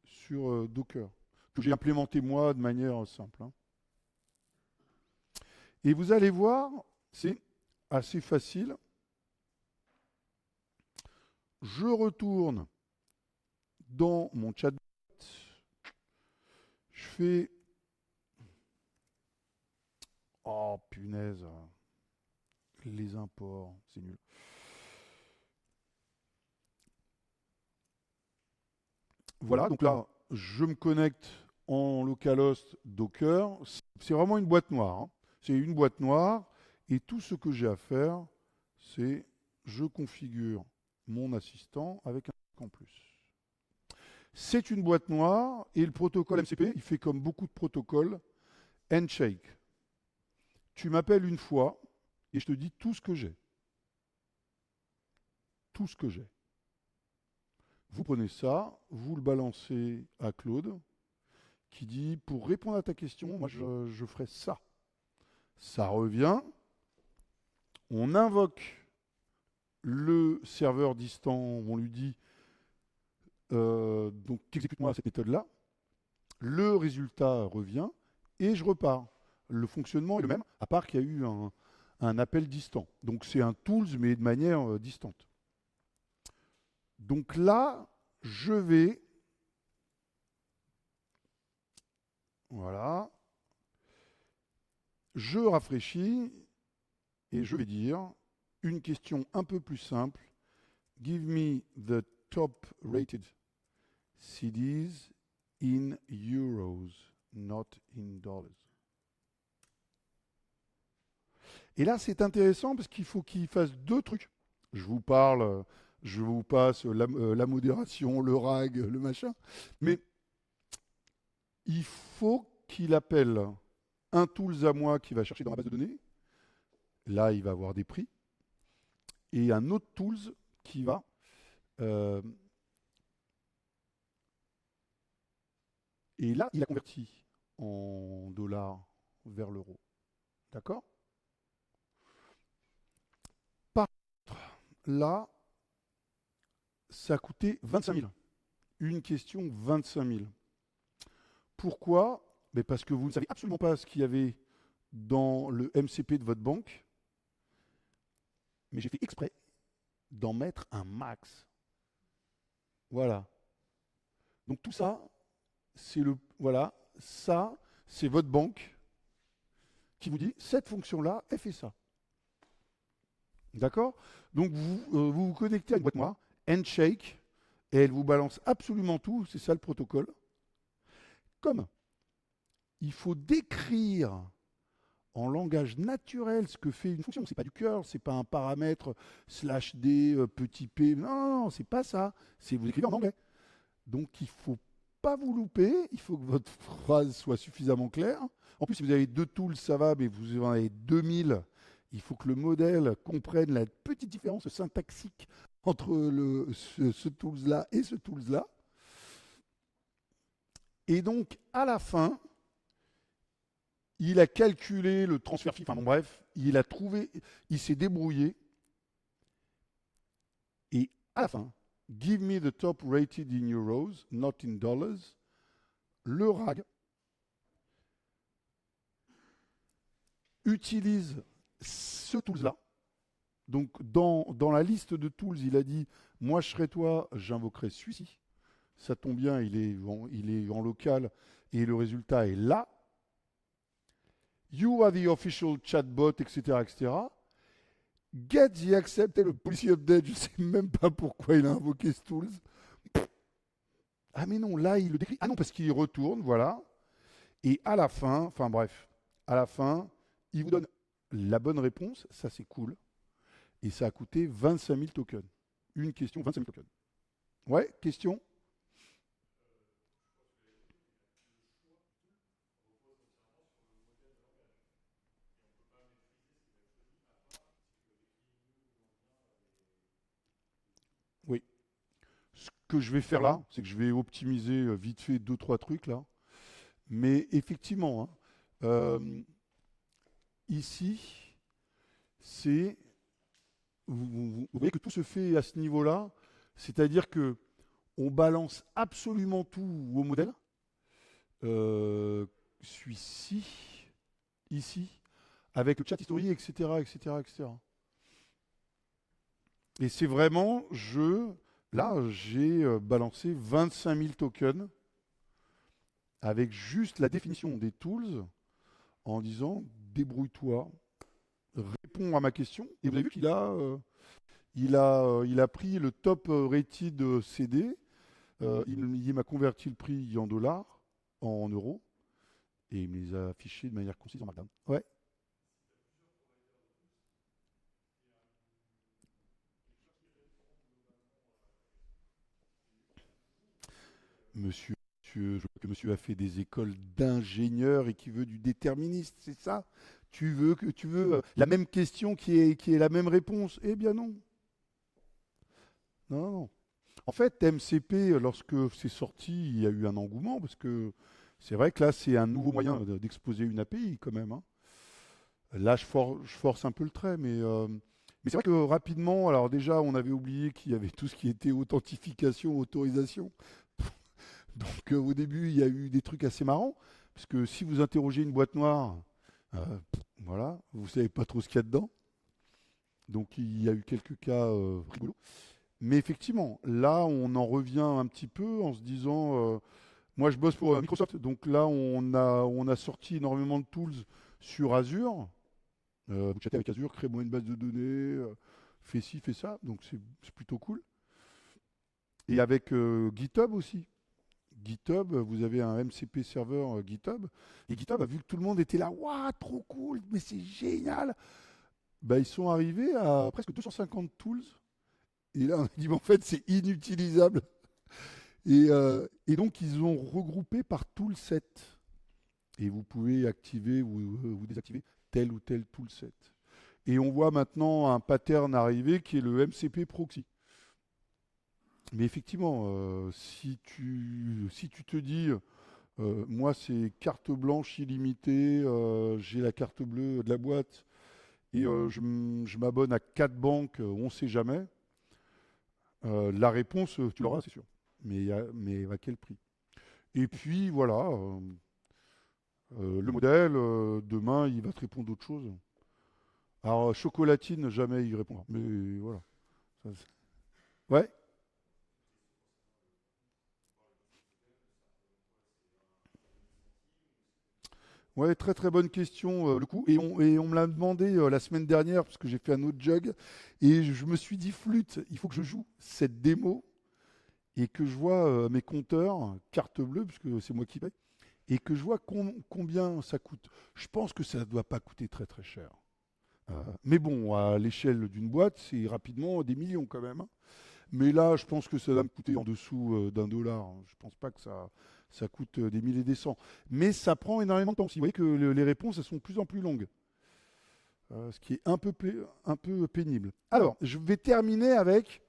sur Docker, que j'ai implémenté moi de manière simple. Hein. Et vous allez voir, c'est assez facile. Je retourne dans mon chatbot. Je fais... Oh, punaise. Les imports, c'est nul. Voilà, donc là, je me connecte en localhost Docker. C'est vraiment une boîte noire. Hein. C'est une boîte noire. Et tout ce que j'ai à faire, c'est je configure mon assistant avec un truc en plus. C'est une boîte noire et le protocole MCP, il fait comme beaucoup de protocoles, handshake. Tu m'appelles une fois et je te dis tout ce que j'ai. Tout ce que j'ai. Vous prenez ça, vous le balancez à Claude, qui dit, pour répondre à ta question, moi je ferai ça. Ça revient, on invoque le serveur distant, on lui dit, donc exécute-moi cette méthode-là, le résultat revient, et je repars. Le fonctionnement est le même, à part qu'il y a eu un appel distant. Donc c'est un tools, mais de manière distante. Donc là, je vais... Voilà. Je rafraîchis et je vais dire une question un peu plus simple. Give me the top rated CDs in euros, not in dollars. Et là, c'est intéressant parce qu'il faut qu'il fasse deux trucs. Je vous parle, je vous passe la modération, le RAG, le machin. Mais il faut qu'il appelle un tools à moi qui va chercher dans la base de données. Là, il va avoir des prix. Et un autre tools qui va et là, il a converti en dollars vers l'euro. D'accord? Par contre, là, ça a coûté 25 000. Une question, 25 000. Pourquoi? Mais parce que vous ne savez absolument pas ce qu'il y avait dans le MCP de votre banque. Mais j'ai fait exprès d'en mettre un max. Voilà. Donc tout ça, c'est le... Voilà. Ça, c'est votre banque qui vous dit, cette fonction-là, elle fait ça. D'accord? Donc vous vous connectez à une boîte noire, Handshake, et elle vous balance absolument tout, c'est ça le protocole. Comme il faut décrire en langage naturel ce que fait une fonction, c'est pas du curl, c'est pas un paramètre slash d petit p, non, non, non, c'est pas ça, c'est vous écrivez en anglais. Donc il faut pas vous louper, il faut que votre phrase soit suffisamment claire. En plus, si vous avez deux tools, ça va, mais vous en avez 2000, il faut que le modèle comprenne la petite différence syntaxique entre ce tools-là et ce tools-là. Et donc, à la fin, il a calculé le transfert fee, enfin bon, bref, il a trouvé, il s'est débrouillé, et à la fin, give me the top rated in euros, not in dollars, le RAG utilise ce tools-là. Donc, dans la liste de tools, il a dit, moi je serai toi, j'invoquerai celui-ci. Ça tombe bien, il est en local et le résultat est là. You are the official chatbot, etc., etc. Get the accept et le policy update. Je sais même pas pourquoi il a invoqué ce tools. Ah mais non, là il le décrit. Ah non, parce qu'il retourne, voilà. Et à la fin, enfin bref, à la fin, il vous donne la bonne réponse. Ça c'est cool. Et ça a coûté 25 000 tokens. Une question, 25 000 tokens. Ouais, question? Oui. Ce que je vais faire là, c'est que je vais optimiser vite fait deux, trois trucs là. Mais effectivement, hein, ici, c'est vous voyez que tout se fait à ce niveau-là, c'est-à-dire que on balance absolument tout au modèle. Euh, Celui-ci, ici, avec le chat historique, etc., etc., etc. Et c'est vraiment, là, j'ai balancé 25 000 tokens avec juste la définition des tools en disant débrouille-toi, réponds à ma question. Et vous avez vu qu'il a pris le top rated CD. Il m'a converti le prix en dollars, en euros, et il me les a affichés de manière concise en markdown. Ouais, monsieur, je vois que monsieur a fait des écoles d'ingénieur et qui veut du déterministe, c'est ça? Tu veux la même question qui est la même réponse? Eh bien non. Non, non, non. En fait, MCP, lorsque c'est sorti, il y a eu un engouement parce que c'est vrai que là, c'est un nouveau moyen d'exposer une API quand même, hein. Là, je force un peu le trait, mais c'est vrai que rapidement, alors déjà, on avait oublié qu'il y avait tout ce qui était authentification, autorisation. Donc au début, il y a eu des trucs assez marrants, parce que si vous interrogez une boîte noire, voilà, vous ne savez pas trop ce qu'il y a dedans. Donc il y a eu quelques cas rigolos. Mais effectivement, là, on en revient un petit peu en se disant, moi je bosse pour Microsoft, donc là, on a sorti énormément de tools sur Azure. Vous chattez avec Azure, crée-moi une base de données, fais ci, fais ça, donc c'est plutôt cool. Et avec GitHub aussi. GitHub, vous avez un MCP serveur GitHub, et GitHub a vu que tout le monde était là, waouh, trop cool, mais c'est génial. Bah, ils sont arrivés à presque 250 tools, et là on a dit, mais en fait c'est inutilisable. Et donc ils ont regroupé par toolset, et vous pouvez activer ou désactiver tel ou tel toolset. Et on voit maintenant un pattern arriver qui est le MCP proxy. Mais effectivement, si tu te dis, moi c'est carte blanche illimitée, j'ai la carte bleue de la boîte et je m'abonne à 4 banques, on ne sait jamais, la réponse, tu l'auras, c'est sûr. Mais à quel prix? Et puis voilà, le modèle, demain, il va te répondre d'autres choses. Alors, chocolatine, jamais il répondra. Mais voilà. Ça, ouais. Ouais, très très bonne question, le coup. Et on me l'a demandé la semaine dernière, parce que j'ai fait un autre jug, et je me suis dit, flûte, il faut que je joue cette démo, et que je vois mes compteurs, carte bleue, puisque c'est moi qui paye, et que je vois combien ça coûte. Je pense que ça ne doit pas coûter très très cher. Mais bon, à l'échelle d'une boîte, c'est rapidement des millions quand même, hein. Mais là, je pense que ça va me coûter en dessous d'1 dollar. Je ne pense pas que ça coûte des milliers et des cents. Mais ça prend énormément de temps. Si vous voyez que les réponses, elles sont de plus en plus longues. Ce qui est un peu pénible. Alors, je vais terminer avec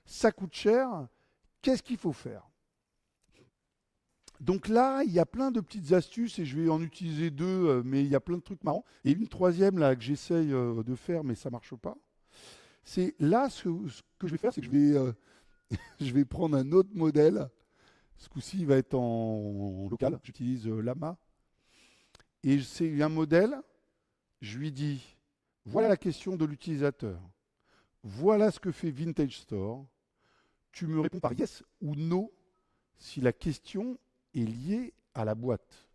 ça coûte cher. Qu'est-ce qu'il faut faire? Donc là, il y a plein de petites astuces et je vais en utiliser deux, mais il y a plein de trucs marrants. Et une troisième là que j'essaye de faire, mais ça marche pas. C'est là ce que je vais faire, c'est que je vais prendre un autre modèle. Ce coup-ci, il va être en local. J'utilise Lama. Et c'est un modèle. Je lui dis, voilà la question de l'utilisateur. Voilà ce que fait Vintage Store. Tu me réponds par yes ou no si la question est liée à la boîte,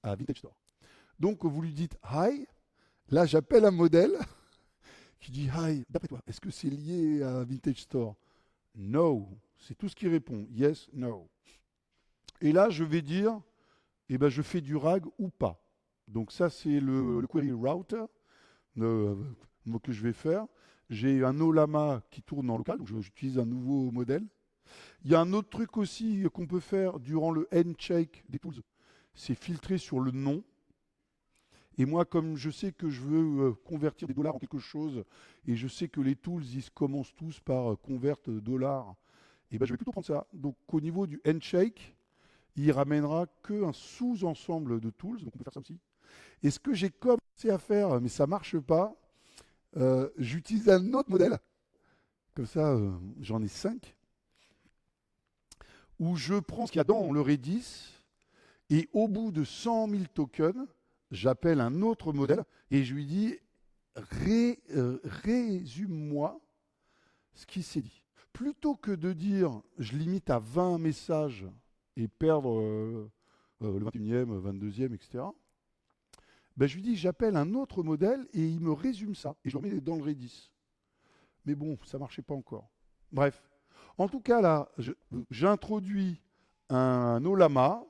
à Vintage Store. Donc vous lui dites hi. Là, j'appelle un modèle qui dit hi. D'après toi, est-ce que c'est lié à Vintage Store? No. C'est tout ce qui répond. Yes, no. Et là, je vais dire, eh ben, je fais du RAG ou pas. Donc ça, c'est le query router que je vais faire. J'ai un Olama qui tourne en local, donc j'utilise un nouveau modèle. Il y a un autre truc aussi qu'on peut faire durant le handshake des tools, c'est filtrer sur le nom. Et moi, comme je sais que je veux convertir des dollars en quelque chose, et je sais que les tools, ils commencent tous par convert dollars, et ben je vais plutôt prendre ça. Donc au niveau du handshake, il ramènera qu'un sous-ensemble de tools, donc on peut faire ça aussi. Et ce que j'ai commencé à faire, mais ça marche pas, j'utilise un autre modèle, comme ça j'en ai 5, où je prends ce qu'il y a dans le Redis, et au bout de 100 000 tokens, j'appelle un autre modèle, et je lui dis, résume-moi ce qui s'est dit. Plutôt que de dire, je limite à 20 messages et perdre le 21e, 22e, etc., ben, je lui dis, j'appelle un autre modèle et il me résume ça. Et je le remets dans le Redis. Mais bon, ça ne marchait pas encore. Bref. En tout cas, là, j'introduis un Olama.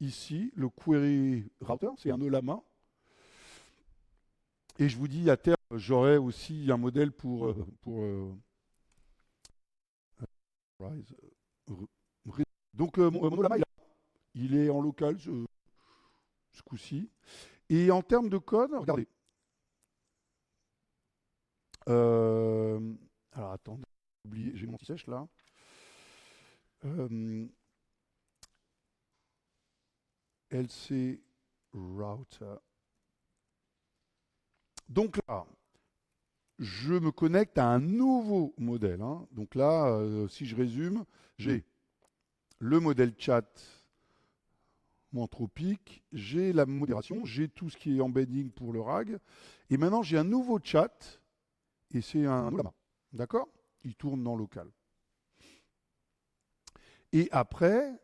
Ici, le query router, c'est un Olama. Et je vous dis, à terme, j'aurai aussi un modèle Rise. Donc, mon Olama, il est en local ce coup-ci. Et en termes de code, regardez. Alors attendez, j'ai oublié, j'ai mon petit sèche là. LC router. Donc là, je me connecte à un nouveau modèle, hein. Donc là, si je résume, j'ai le modèle chat Anthropique, j'ai la modération, j'ai tout ce qui est embedding pour le RAG. Et maintenant, j'ai un nouveau chat et c'est un Olama. D'accord? Il tourne dans local. Et après,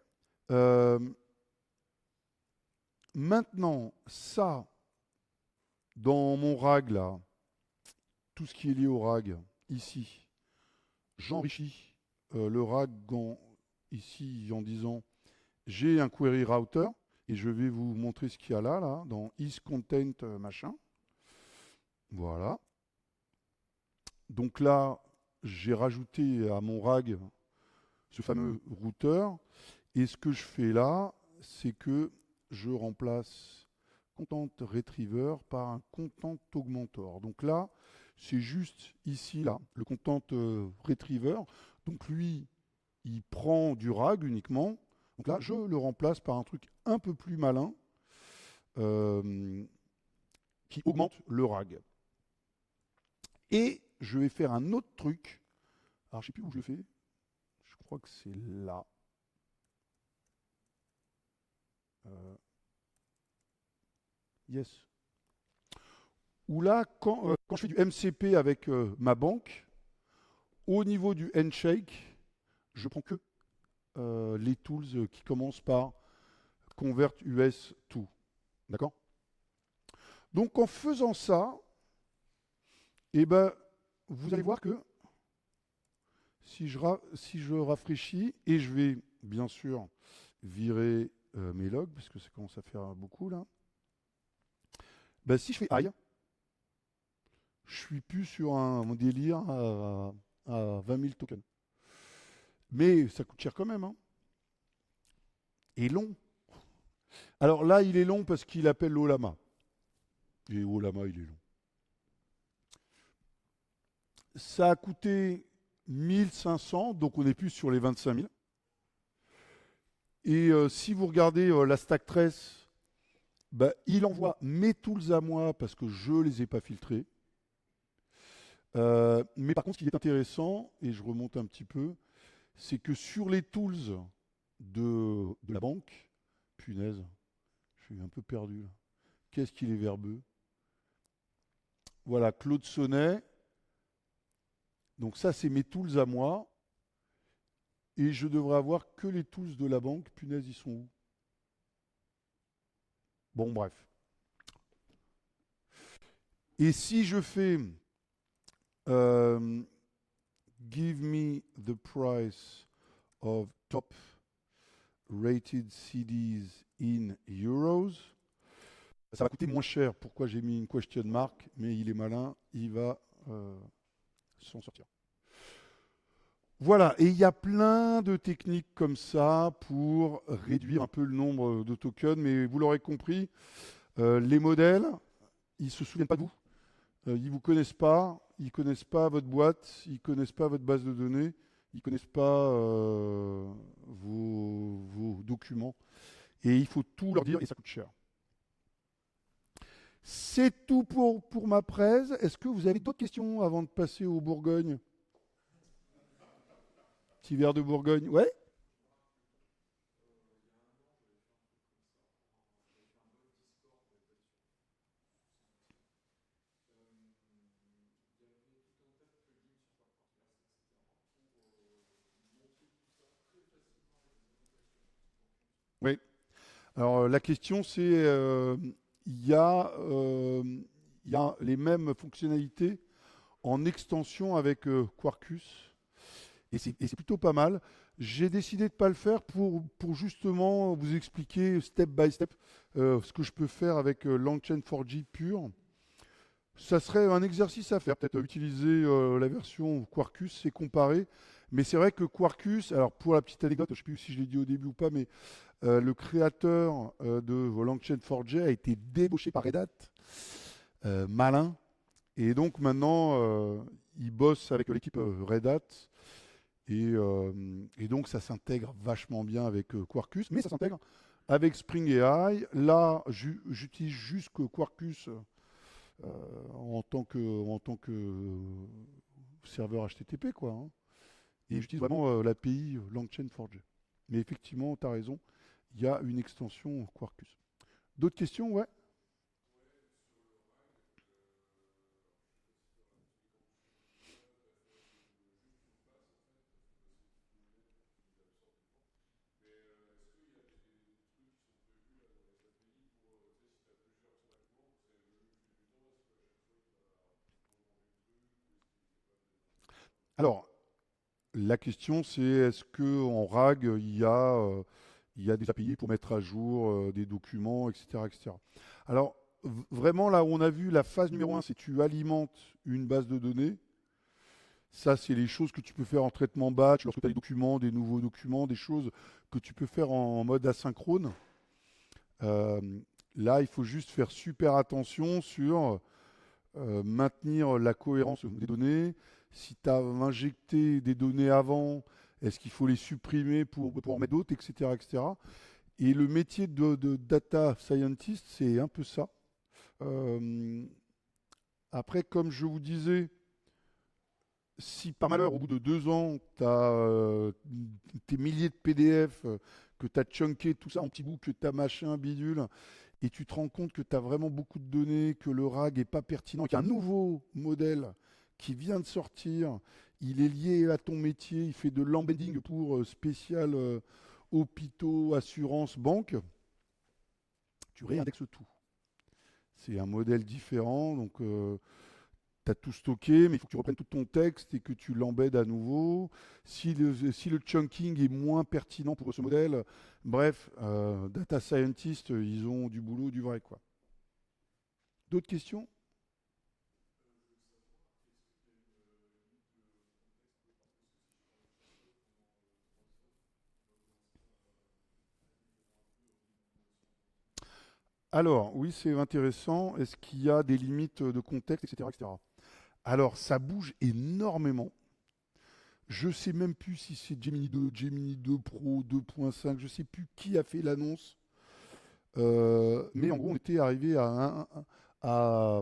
maintenant, ça, dans mon RAG, là, tout ce qui est lié au RAG, ici, j'enrichis le RAG ici en disant j'ai un query router et je vais vous montrer ce qu'il y a là, dans isContent machin. Voilà. Donc là, j'ai rajouté à mon RAG ce fameux routeur. Et ce que je fais là, c'est que je remplace content retriever par un content augmentor. Donc là, c'est juste ici, là, le content retriever. Donc lui, il prend du RAG uniquement. Donc là, je le remplace par un truc un peu plus malin qui augmente le RAG. Et je vais faire un autre truc. Alors, je ne sais plus où je le fais. Je crois que c'est là. Yes. Où là, quand je fais du MCP avec ma banque, au niveau du handshake, je prends que les tools qui commencent par convert US to. D'accord? Donc en faisant ça, eh ben, vous allez voir que si je rafraîchis, et je vais bien sûr virer mes logs, parce que ça commence à faire beaucoup là, ben, si je fais aïe, je suis plus sur un délire à 20 000 tokens. Mais ça coûte cher quand même, hein. Et long. Alors là, il est long parce qu'il appelle l'Olama. Et Olama, il est long. Ça a coûté 1500, donc on est plus sur les 25 000. Et si vous regardez la stack trace, bah, il envoie mes tools à moi parce que je ne les ai pas filtrés. Mais par contre, ce qui est intéressant, et je remonte un petit peu, c'est que sur les tools de la banque, punaise, je suis un peu perdu là. Qu'est-ce qu'il est verbeux. Voilà, Claude Sonnet. Donc ça, c'est mes tools à moi. Et je devrais avoir que les tools de la banque. Punaise, ils sont où? Bon, bref. Et si je fais give me the price of top rated CDs in euros, ça va coûter moins cher. Pourquoi j'ai mis une question mark? Mais il est malin, il va s'en sortir. Voilà, et il y a plein de techniques comme ça pour réduire un peu le nombre de tokens, mais vous l'aurez compris, les modèles, ils ne se souviennent pas de vous. Ils ne vous connaissent pas, ils ne connaissent pas votre boîte, ils ne connaissent pas votre base de données, ils ne connaissent pas vos documents. Et il faut tout leur dire et ça coûte cher. C'est tout pour ma presse. Est-ce que vous avez d'autres questions avant de passer au Bourgogne? Petit verre de Bourgogne, ouais? Oui. Alors la question c'est, il y, y a les mêmes fonctionnalités en extension avec Quarkus. Et c'est plutôt pas mal. J'ai décidé de ne pas le faire pour justement vous expliquer step by step ce que je peux faire avec LangChain 4G pur. Ça serait un exercice à faire, peut-être utiliser la version Quarkus et comparer. Mais c'est vrai que Quarkus, alors pour la petite anecdote, je ne sais plus si je l'ai dit au début ou pas, mais le créateur de LangChain 4G a été débauché par Red Hat, malin. Et donc maintenant, il bosse avec l'équipe Red Hat. Et donc ça s'intègre vachement bien avec Quarkus, mais ça s'intègre avec Spring AI. Là, j'utilise juste que Quarkus en tant que serveur HTTP, quoi, hein. Et j'utilise vraiment l'API LangChain 4G. Mais effectivement, tu as raison, il y a une extension Quarkus. D'autres questions, ouais? Alors, la question, c'est est-ce qu'en RAG, il y a des API pour mettre à jour des documents, etc., etc. Alors, vraiment, là où on a vu la phase numéro 1, c'est tu alimentes une base de données. Ça, c'est les choses que tu peux faire en traitement batch, lorsque tu as des documents, des nouveaux documents, des choses que tu peux faire en mode asynchrone. Euh, Là, il faut juste faire super attention sur maintenir la cohérence des données. Si tu as injecté des données avant, est-ce qu'il faut les supprimer pour en mettre d'autres, etc., etc. Et le métier de data scientist, c'est un peu ça. Euh, Après, comme je vous disais, si par malheur, au bout de 2 ans, tu as tes milliers de PDF, que tu as chunké tout ça en petits bouts, que tu as machin, bidule, et tu te rends compte que tu as vraiment beaucoup de données, que le RAG n'est pas pertinent, qu'il y a un nouveau modèle qui vient de sortir, il est lié à ton métier, il fait de l'embedding pour spécial hôpitaux, assurances, banques, tu réindexes tout. C'est un modèle différent, donc tu as tout stocké, mais il faut que tu reprennes tout ton texte et que tu l'embêtes à nouveau. Si le chunking est moins pertinent pour ce modèle, bref, data scientists, ils ont du boulot, du vrai, quoi. D'autres questions? Alors, oui, c'est intéressant. Est-ce qu'il y a des limites de contexte, etc., etc. Alors, ça bouge énormément. Je sais même plus si c'est Gemini 2, Gemini 2 Pro 2.5, je sais plus qui a fait l'annonce. Mais en gros, on était arrivé à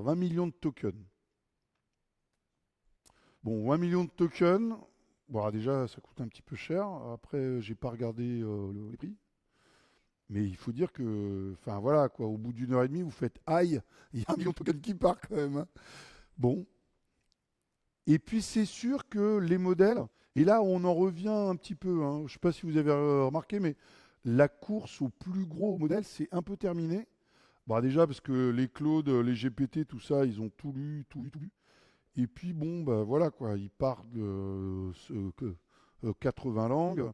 20 millions de tokens. Bon, 20 millions de tokens, bon, alors déjà, ça coûte un petit peu cher. Après, j'ai pas regardé les prix. Mais il faut dire que, enfin voilà, quoi, au bout d'une heure et demie, vous faites aïe, il y a 1 million de tokens qui part quand même, hein. Bon. Et puis c'est sûr que les modèles, et là on en revient un petit peu, hein, je ne sais pas si vous avez remarqué, mais la course au plus gros modèle, c'est un peu terminé. Bah déjà parce que les Claude, les GPT, tout ça, ils ont tout lu, tout lu, tout lu. Et puis bon, bah voilà quoi, ils parlent 80 langues.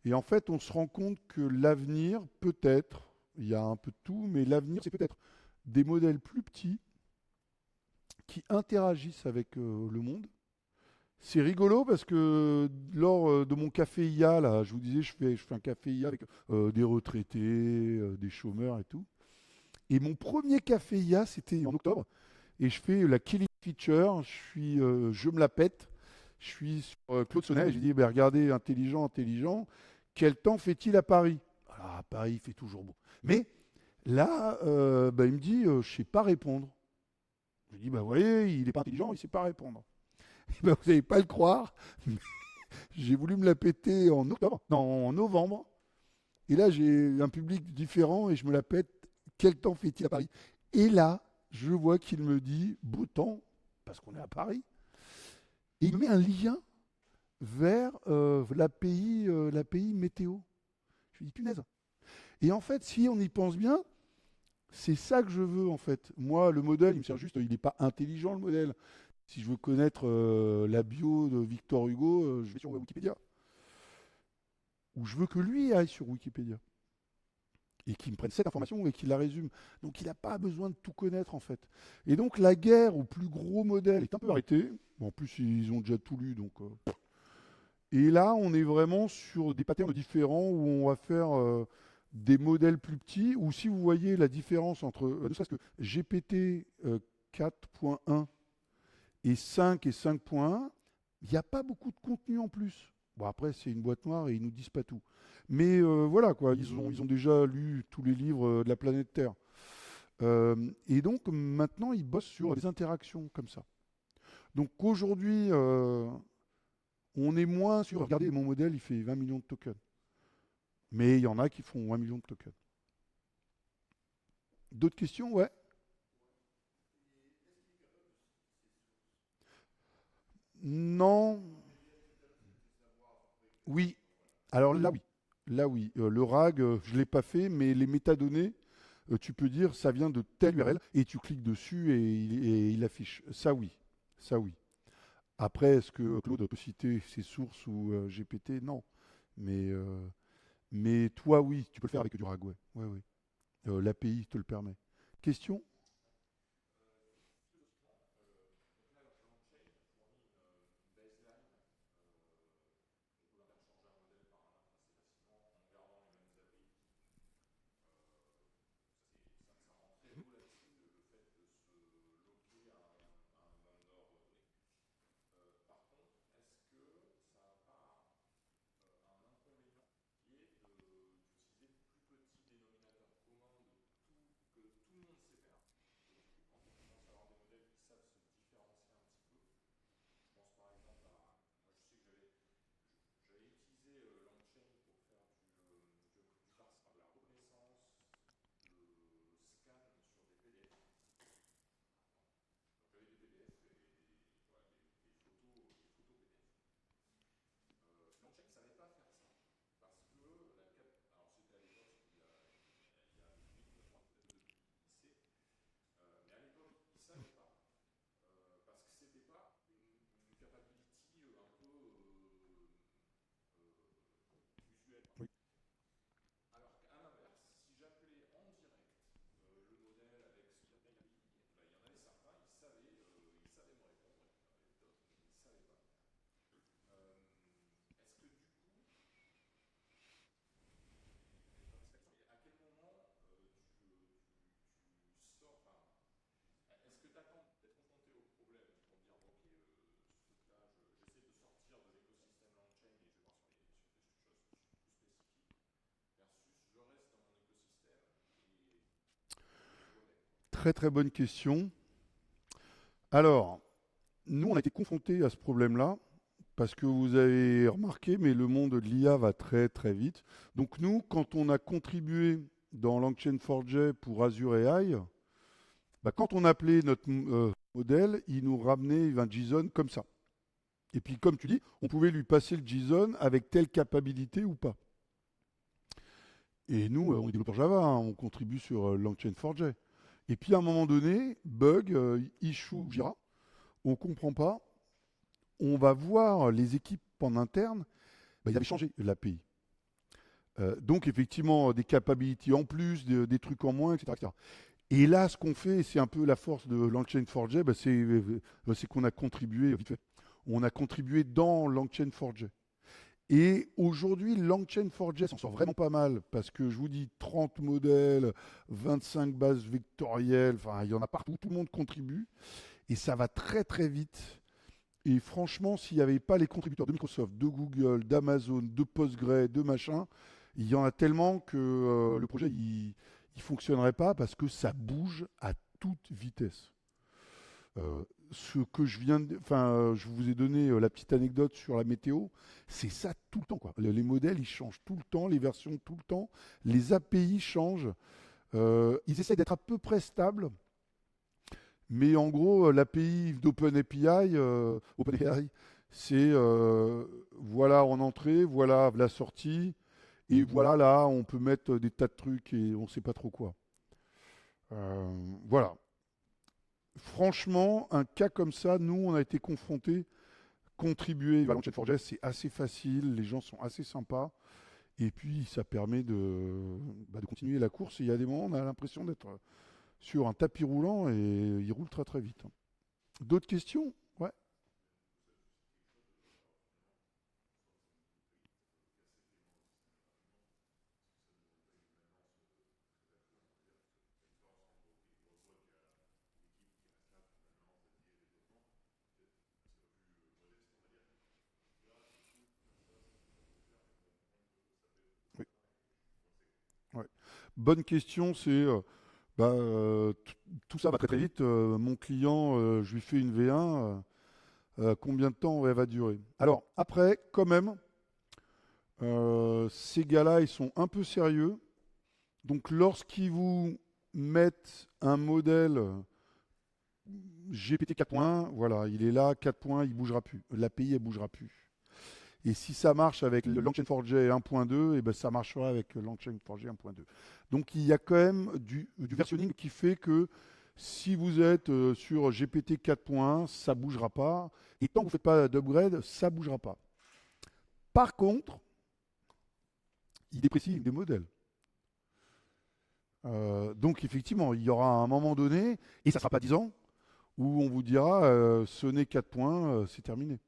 Et en fait, on se rend compte que l'avenir, peut-être, il y a un peu de tout, mais l'avenir, c'est peut-être des modèles plus petits qui interagissent avec le monde. C'est rigolo parce que lors de mon café IA, là, je vous disais, je fais un café IA avec des retraités, des chômeurs et tout. Et mon premier café IA, c'était en octobre. Et je fais la killing feature, je me la pète. Je suis sur Claude Sonnet et je lui dis, ben, regardez, intelligent, intelligent, quel temps fait-il à Paris? Ah, à Paris, il fait toujours beau. Mais là, ben, il me dit, je ne sais pas répondre. Je lui dis, ben, vous voyez, il n'est pas intelligent, il ne sait pas répondre. Ben, vous n'allez pas le croire, mais j'ai voulu me la péter en octobre, non, en novembre. Et là, j'ai un public différent et je me la pète. Quel temps fait-il à Paris? Et là, je vois qu'il me dit beau temps, parce qu'on est à Paris. Et il me met un lien vers l'API météo. Je lui dis punaise. Et en fait, si on y pense bien, c'est ça que je veux en fait. Moi, le modèle, il me sert juste, il n'est pas intelligent le modèle. Si je veux connaître la bio de Victor Hugo, je vais sur Wikipédia. Ou je veux que lui aille sur Wikipédia. Et qu'il me prenne cette information et qu'il la résume. Donc il n'a pas besoin de tout connaître en fait. Et donc la guerre au plus gros modèle est un peu arrêtée. Bon, en plus, ils ont déjà tout lu, donc. Et là, on est vraiment sur des patterns différents où on va faire des modèles plus petits. Ou si vous voyez la différence entre, ne serait-ce que GPT 4.1 et 5 et 5.1, il n'y a pas beaucoup de contenu en plus. Bon, après, c'est une boîte noire et ils nous disent pas tout. Mais voilà, quoi, ils ont déjà lu tous les livres de la planète Terre. Et donc, maintenant, ils bossent sur des interactions comme ça. Donc, aujourd'hui, on est moins sur, regardez, mon modèle, il fait 20 millions de tokens. Mais il y en a qui font 1 million de tokens. D'autres questions? Ouais. Non. Oui. Alors là, oui. Là, oui. Le RAG, je ne l'ai pas fait, mais les métadonnées, tu peux dire ça vient de telle URL et tu cliques dessus et il affiche. Ça, oui. Ça, oui. Après, est-ce que Claude peut citer ses sources ou GPT? Non. Mais, euh, mais toi, oui, tu peux le faire avec du RAG, ouais. Ouais, ouais. L'API te le permet. Question? très très bonne question. Alors, nous, on a été confrontés à ce problème-là, parce que vous avez remarqué, mais le monde de l'IA va très très vite. Donc nous, quand on a contribué dans LangChain4j pour Azure AI, bah, quand on appelait notre modèle, il nous ramenait un JSON comme ça. Et puis, comme tu dis, on pouvait lui passer le JSON avec telle capacité ou pas. Et nous, on est développeurs Java, hein, on contribue sur LangChain4j. Et puis, à un moment donné, bug, issue Jira, on ne comprend pas. On va voir les équipes en interne, bah, ils avaient changé l'API. Donc, effectivement, des capabilities en plus, des trucs en moins, etc., etc. Et là, ce qu'on fait, c'est un peu la force de LangChain4j, bah, c'est qu'on a contribué, vite fait, on a contribué dans LangChain4j. Et aujourd'hui, LangChain4j s'en sort vraiment pas mal, parce que je vous dis 30 modèles, 25 bases vectorielles, enfin, il y en a partout, tout le monde contribue, et ça va très très vite. Et franchement, s'il n'y avait pas les contributeurs de Microsoft, de Google, d'Amazon, de Postgre, de machin, il y en a tellement que le projet, il fonctionnerait pas parce que ça bouge à toute vitesse. Ce que je viens de, enfin, je vous ai donné la petite anecdote sur la météo, c'est ça tout le temps, quoi. Les modèles, ils changent tout le temps, les versions tout le temps, les API changent. Ils essaient d'être à peu près stables, mais en gros, l'API d'OpenAPI, OpenAI, c'est voilà en entrée, voilà la sortie, et voilà là, on peut mettre des tas de trucs et on ne sait pas trop quoi. Voilà. Franchement, un cas comme ça, nous, on a été confrontés, contribuer à LangChain4j, c'est assez facile, les gens sont assez sympas, et puis ça permet de continuer la course. Et il y a des moments, on a l'impression d'être sur un tapis roulant et il roule très très vite. D'autres questions? Ouais. Oui. Ouais. Bonne question, c'est tout ça va très très vite. Mon client, je lui fais une V1, combien de temps elle va durer? Alors après, quand même, ces gars-là, ils sont un peu sérieux. Donc lorsqu'ils vous mettent un modèle GPT 4.1, voilà, il est là, 4 points, il ne bougera plus. L'API, elle ne bougera plus. Et si ça marche avec le LangChain4j 1.2, et ben ça marchera avec le LangChain4j 1.2. Donc il y a quand même du versionning qui fait que si vous êtes sur GPT 4.1, ça ne bougera pas. Et tant que vous ne faites pas d'upgrade, ça ne bougera pas. Par contre, il déprécie des modèles. Donc effectivement, il y aura un moment donné, et ça ne sera pas 10 ans, où on vous dira ce n'est 4 points, c'est terminé.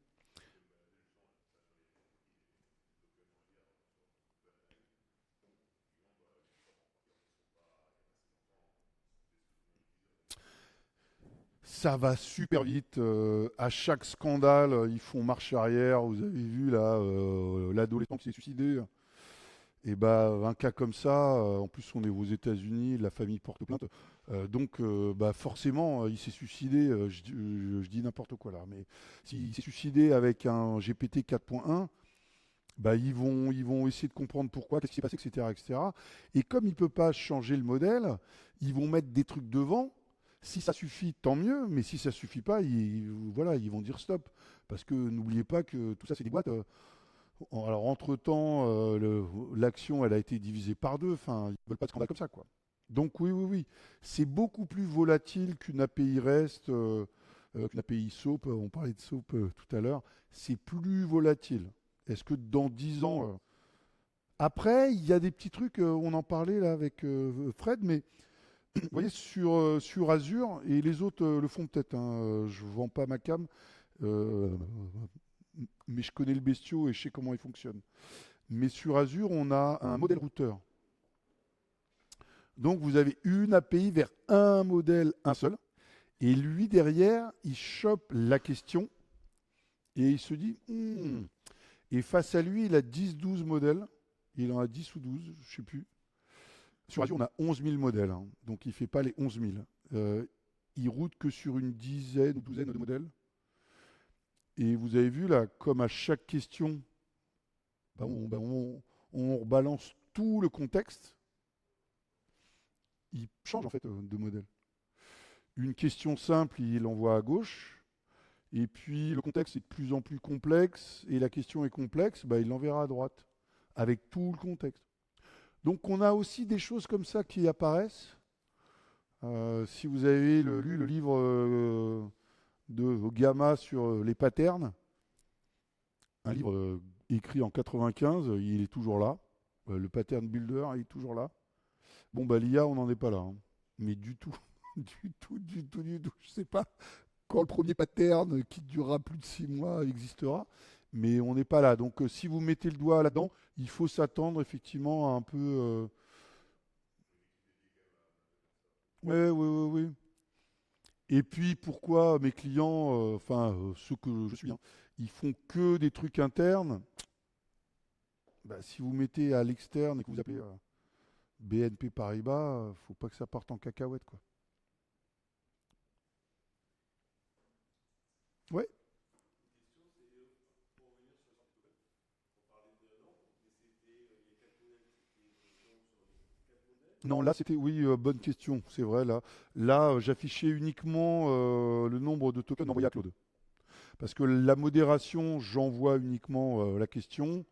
Ça va super vite. À chaque scandale, ils font marche arrière. Vous avez vu là, l'adolescent qui s'est suicidé. Et bah, un cas comme ça, en plus on est aux États-Unis, la famille porte plainte. Donc bah, forcément, il s'est suicidé. Je dis n'importe quoi là, mais s'il s'est suicidé avec un GPT 4.1, bah, ils vont essayer de comprendre pourquoi, qu'est-ce qui s'est passé, etc., etc. Et comme il ne peut pas changer le modèle, ils vont mettre des trucs devant. Si ça suffit, tant mieux, mais si ça suffit pas, voilà, ils vont dire stop. Parce que n'oubliez pas que tout ça, c'est des boîtes. Alors, entre-temps, l'action, elle a été divisée par deux. Enfin, ils ne veulent pas de scandale comme ça, quoi. Donc, oui, oui, oui. C'est beaucoup plus volatile qu'une API REST, qu'une API SOAP. On parlait de SOAP tout à l'heure. C'est plus volatile. Est-ce que dans 10 ans... Après, il y a des petits trucs, on en parlait là avec Fred, mais vous voyez, sur Azure, et les autres le font peut-être, hein, je ne vends pas ma cam, euh, mais je connais le bestiau et je sais comment il fonctionne. Mais sur Azure, on a un modèle routeur. Donc vous avez une API vers un modèle, un seul. Et lui, derrière, il chope la question et il se dit, Et face à lui, il a 10-12 modèles. Il en a 10 ou 12, je ne sais plus. Sur Azure, on a 11 000 modèles, hein, donc il ne fait pas les 11 000. euh, il route que sur une dizaine ou douzaine de modèles. Et vous avez vu là, comme à chaque question, on rebalance tout le contexte. Il change en fait de modèle. Une question simple, il l'envoie à gauche. Et puis le contexte est de plus en plus complexe et la question est complexe, il l'enverra à droite avec tout le contexte. Donc on a aussi des choses comme ça qui apparaissent. Si vous avez lu le livre de Gamma sur les patterns, un livre écrit en 95, il est toujours là. Le pattern builder, il est toujours là. Bon, l'IA, on n'en est pas là. Hein. Mais du tout, du tout. Je sais pas quand le premier pattern qui durera plus de 6 mois existera, mais on n'est pas là. Donc si vous mettez le doigt là-dedans, il faut s'attendre effectivement à un peu... Ouais, oui. Et puis pourquoi mes clients, ceux que je suis, hein, ils font que des trucs internes. Si vous mettez à l'externe et que vous appelez BNP Paribas, faut pas que ça parte en cacahuète, quoi. Ouais. Non, là c'était oui, bonne question, c'est vrai là. Là, j'affichais uniquement le nombre de tokens envoyés à Claude. Parce que la modération, j'envoie uniquement la question.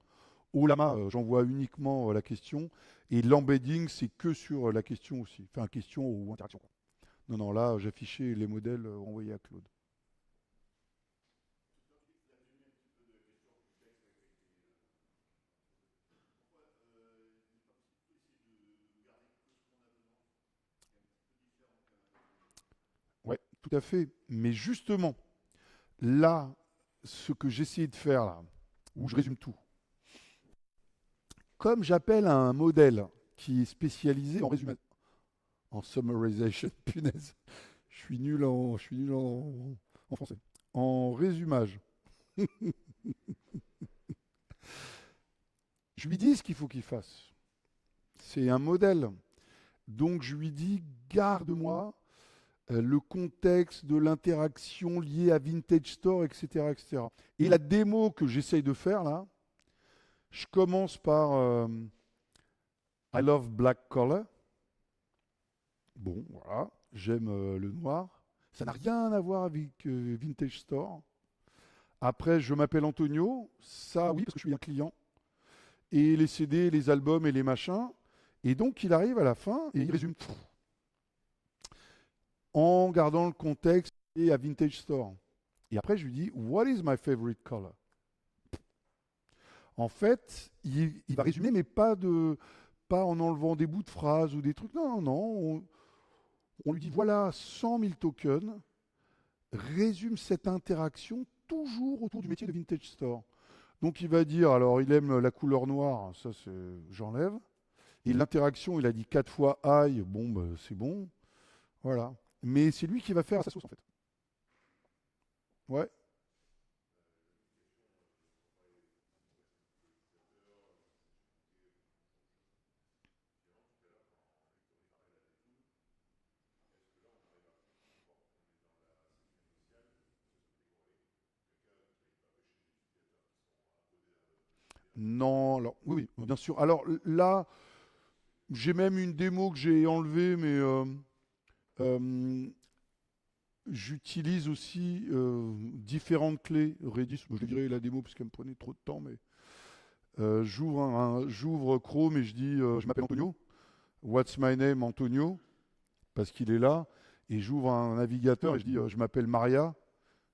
Au Lama, j'envoie uniquement la question. Et l'embedding, c'est que sur la question aussi. Enfin, question ou interaction, quoi. Non, non, là, j'affichais les modèles envoyés à Claude. Ouais, tout à fait. Mais justement, là, ce que j'essayais de faire là, où je résume tout, comme j'appelle un modèle qui est spécialisé en résumé, en summarization, punaise, je suis nul en français, en résumage, je lui dis ce qu'il faut qu'il fasse. C'est un modèle. Donc je lui dis, garde-moi le contexte de l'interaction liée à Vintage Store, etc., etc. Et la démo que j'essaye de faire là, je commence par I love black color. Bon, voilà, j'aime le noir. Ça n'a rien à voir avec Vintage Store. Après, je m'appelle Antonio. Ça, oui, parce que je suis un client. Et les CD, les albums et les machins. Et donc, il arrive à la fin et il résume tout en gardant le contexte et à Vintage Store. Et après, je lui dis, What is my favorite color? En fait, il va résumer, mais pas en enlevant des bouts de phrases ou des trucs. Non, non, non. On lui dit, voilà 100 000 tokens, résume cette interaction toujours autour du métier de Vintage Store. Donc il va dire, alors il aime la couleur noire, ça j'enlève. Et l'interaction, il a dit 4 fois aïe, bon, c'est bon. Voilà. Mais c'est lui qui va faire sa sauce en fait. Ouais. Non, alors, oui, oui, bien sûr. Alors là, j'ai même une démo que j'ai enlevée, mais euh, j'utilise aussi différentes clés Redis. Bon, je dirais la démo parce qu'elle me prenait trop de temps, mais j'ouvre Chrome et je dis je m'appelle Antonio. What's my name Antonio? Parce qu'il est là. Et j'ouvre un navigateur et je dis je m'appelle Maria.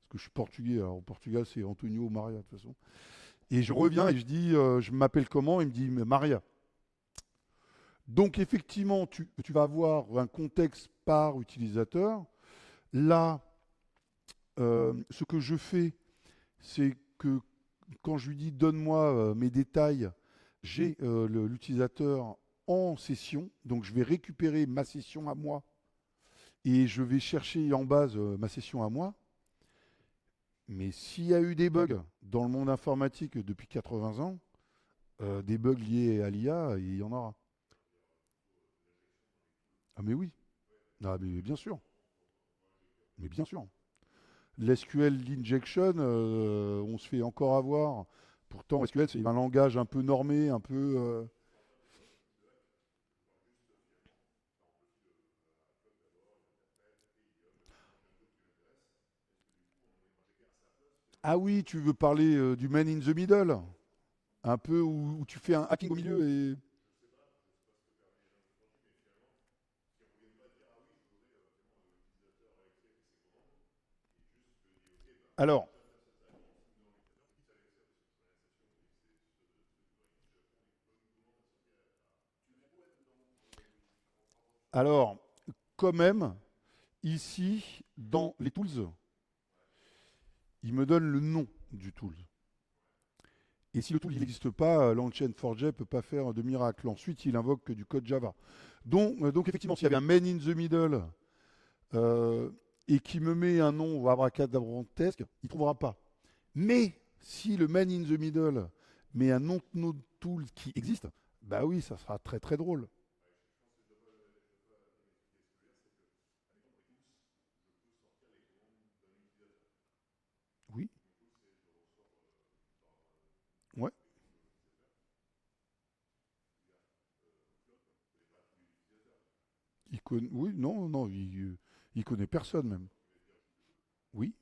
Parce que je suis portugais. Alors au Portugal, c'est Antonio ou Maria de toute façon. Et je reviens et je dis je m'appelle comment? Il me dit Maria. Donc effectivement, tu vas avoir un contexte par utilisateur. Là, ce que je fais, c'est que quand je lui dis donne-moi mes détails, j'ai l'utilisateur en session, donc je vais récupérer ma session à moi et je vais chercher en base ma session à moi. Mais s'il y a eu des bugs dans le monde informatique depuis 80 ans, des bugs liés à l'IA, il y en aura. Ah mais oui, ah, mais bien sûr. Mais bien sûr. L'SQL injection, on se fait encore avoir. Pourtant, SQL, c'est un langage un peu normé, un peu. Ah oui, tu veux parler du man in the middle? Un peu où tu fais un hacking au milieu et. Alors, alors, quand même, ici, dans les tools, il me donne le nom du tool. Et si le tool n'existe pas, Launch4j ne peut pas faire de miracle. Ensuite, il invoque que du code Java. Donc effectivement, s'il y avait un main in the middle euh, et qui me met un nom abracadabrantesque, il ne trouvera pas. Mais si le man in the middle met un nom de node tool qui existe, bah oui, ça sera très très drôle. Oui, ouais. Oui, non, non, il connaît personne même. Oui.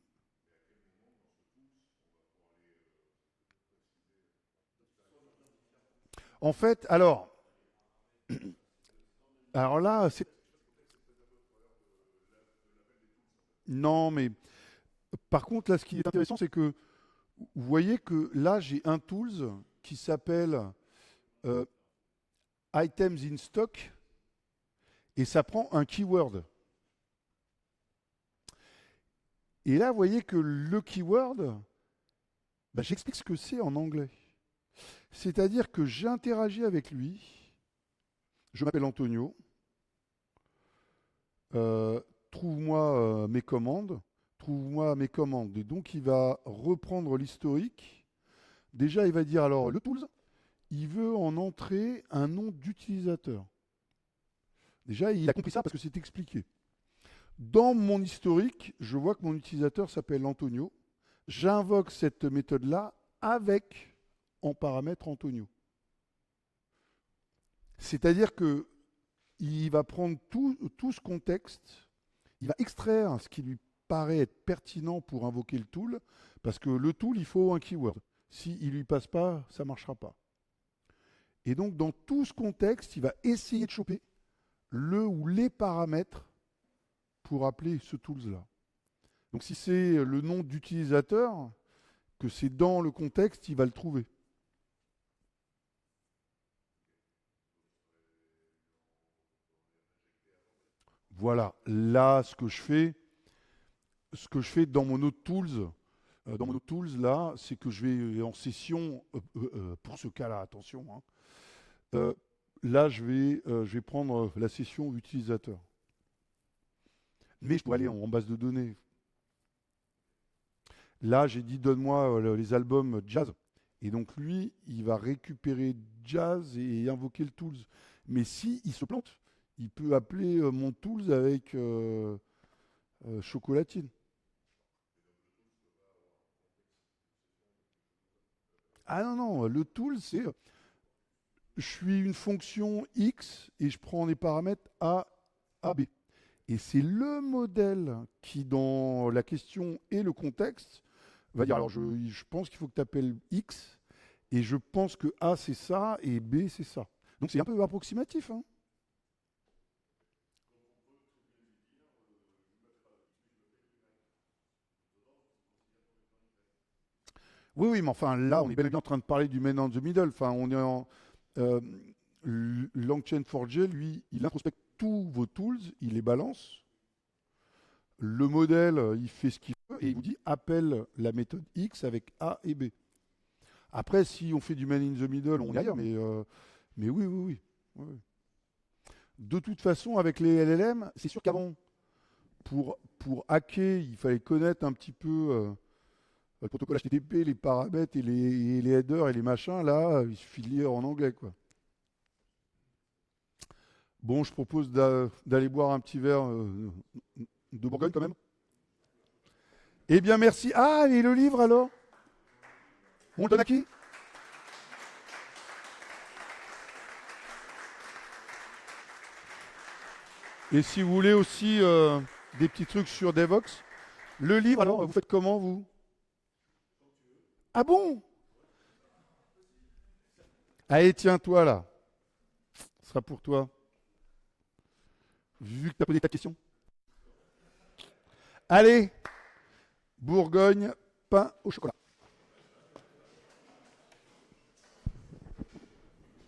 En fait, alors là, c'est non, mais par contre, là, ce qui est intéressant, c'est que vous voyez que là, j'ai un tools qui s'appelle euh, Items in Stock et ça prend un keyword. Et là, vous voyez que le keyword, bah, j'explique ce que c'est en anglais. C'est-à-dire que j'interagis avec lui, je m'appelle Antonio, euh, trouve-moi mes commandes, trouve-moi mes commandes. Et donc, il va reprendre l'historique. Déjà, il va dire alors le tools, il veut en entrer un nom d'utilisateur. Déjà, il a compris ça parce que c'est expliqué. Dans mon historique, je vois que mon utilisateur s'appelle Antonio. J'invoque cette méthode-là avec en paramètre Antonio. C'est-à-dire que il va prendre tout ce contexte, il va extraire ce qui lui paraît être pertinent pour invoquer le tool, parce que le tool, il faut un keyword. S'il ne lui passe pas, ça ne marchera pas. Et donc, dans tout ce contexte, il va essayer de choper le ou les paramètres pour appeler ce tools-là. Donc, si c'est le nom d'utilisateur, que c'est dans le contexte, il va le trouver. Voilà, là, ce que je fais dans mon autre tools, là, c'est que je vais en session, pour ce cas-là, attention, hein, euh, là, je vais prendre la session utilisateur. Mais je pourrais aller en base de données. Là, j'ai dit, donne-moi les albums jazz. Et donc, lui, il va récupérer jazz et invoquer le tools. Mais si il se plante, il peut appeler mon tools avec chocolatine. Ah non, non, le tool, c'est je suis une fonction X et je prends les paramètres A, A, B. Et c'est le modèle qui, dans la question et le contexte, va dire alors je pense qu'il faut que tu appelles X et je pense que A c'est ça et B c'est ça. Donc c'est un peu approximatif, hein. Oui, oui, mais enfin là on est bel et bien en train de parler du man in the middle. Enfin, on est en. Euh, Langchain4j, lui, il introspecte tous vos tools, il les balance. Le modèle, il fait ce qu'il veut et il vous dit appelle la méthode X avec A et B. Après, si on fait du man in the middle, on est ailleurs, mais oui, oui, oui. Oui, oui. De toute façon, avec les LLM, c'est sûr qu'avant, pour hacker, il fallait connaître un petit peu le protocole HTTP, les paramètres et les headers et les machins. Là, il suffit de lire en anglais, quoi. Bon, je propose d'aller boire un petit verre de Bourgogne quand même. Eh bien, merci. Ah, et le livre alors? On le donne à qui? Et si vous voulez aussi des petits trucs sur Devox, le livre alors, vous faites comment vous? Ah bon? Allez, tiens-toi là. Ce sera pour toi. Vu que tu as posé ta question. Allez, Bourgogne, pain au chocolat.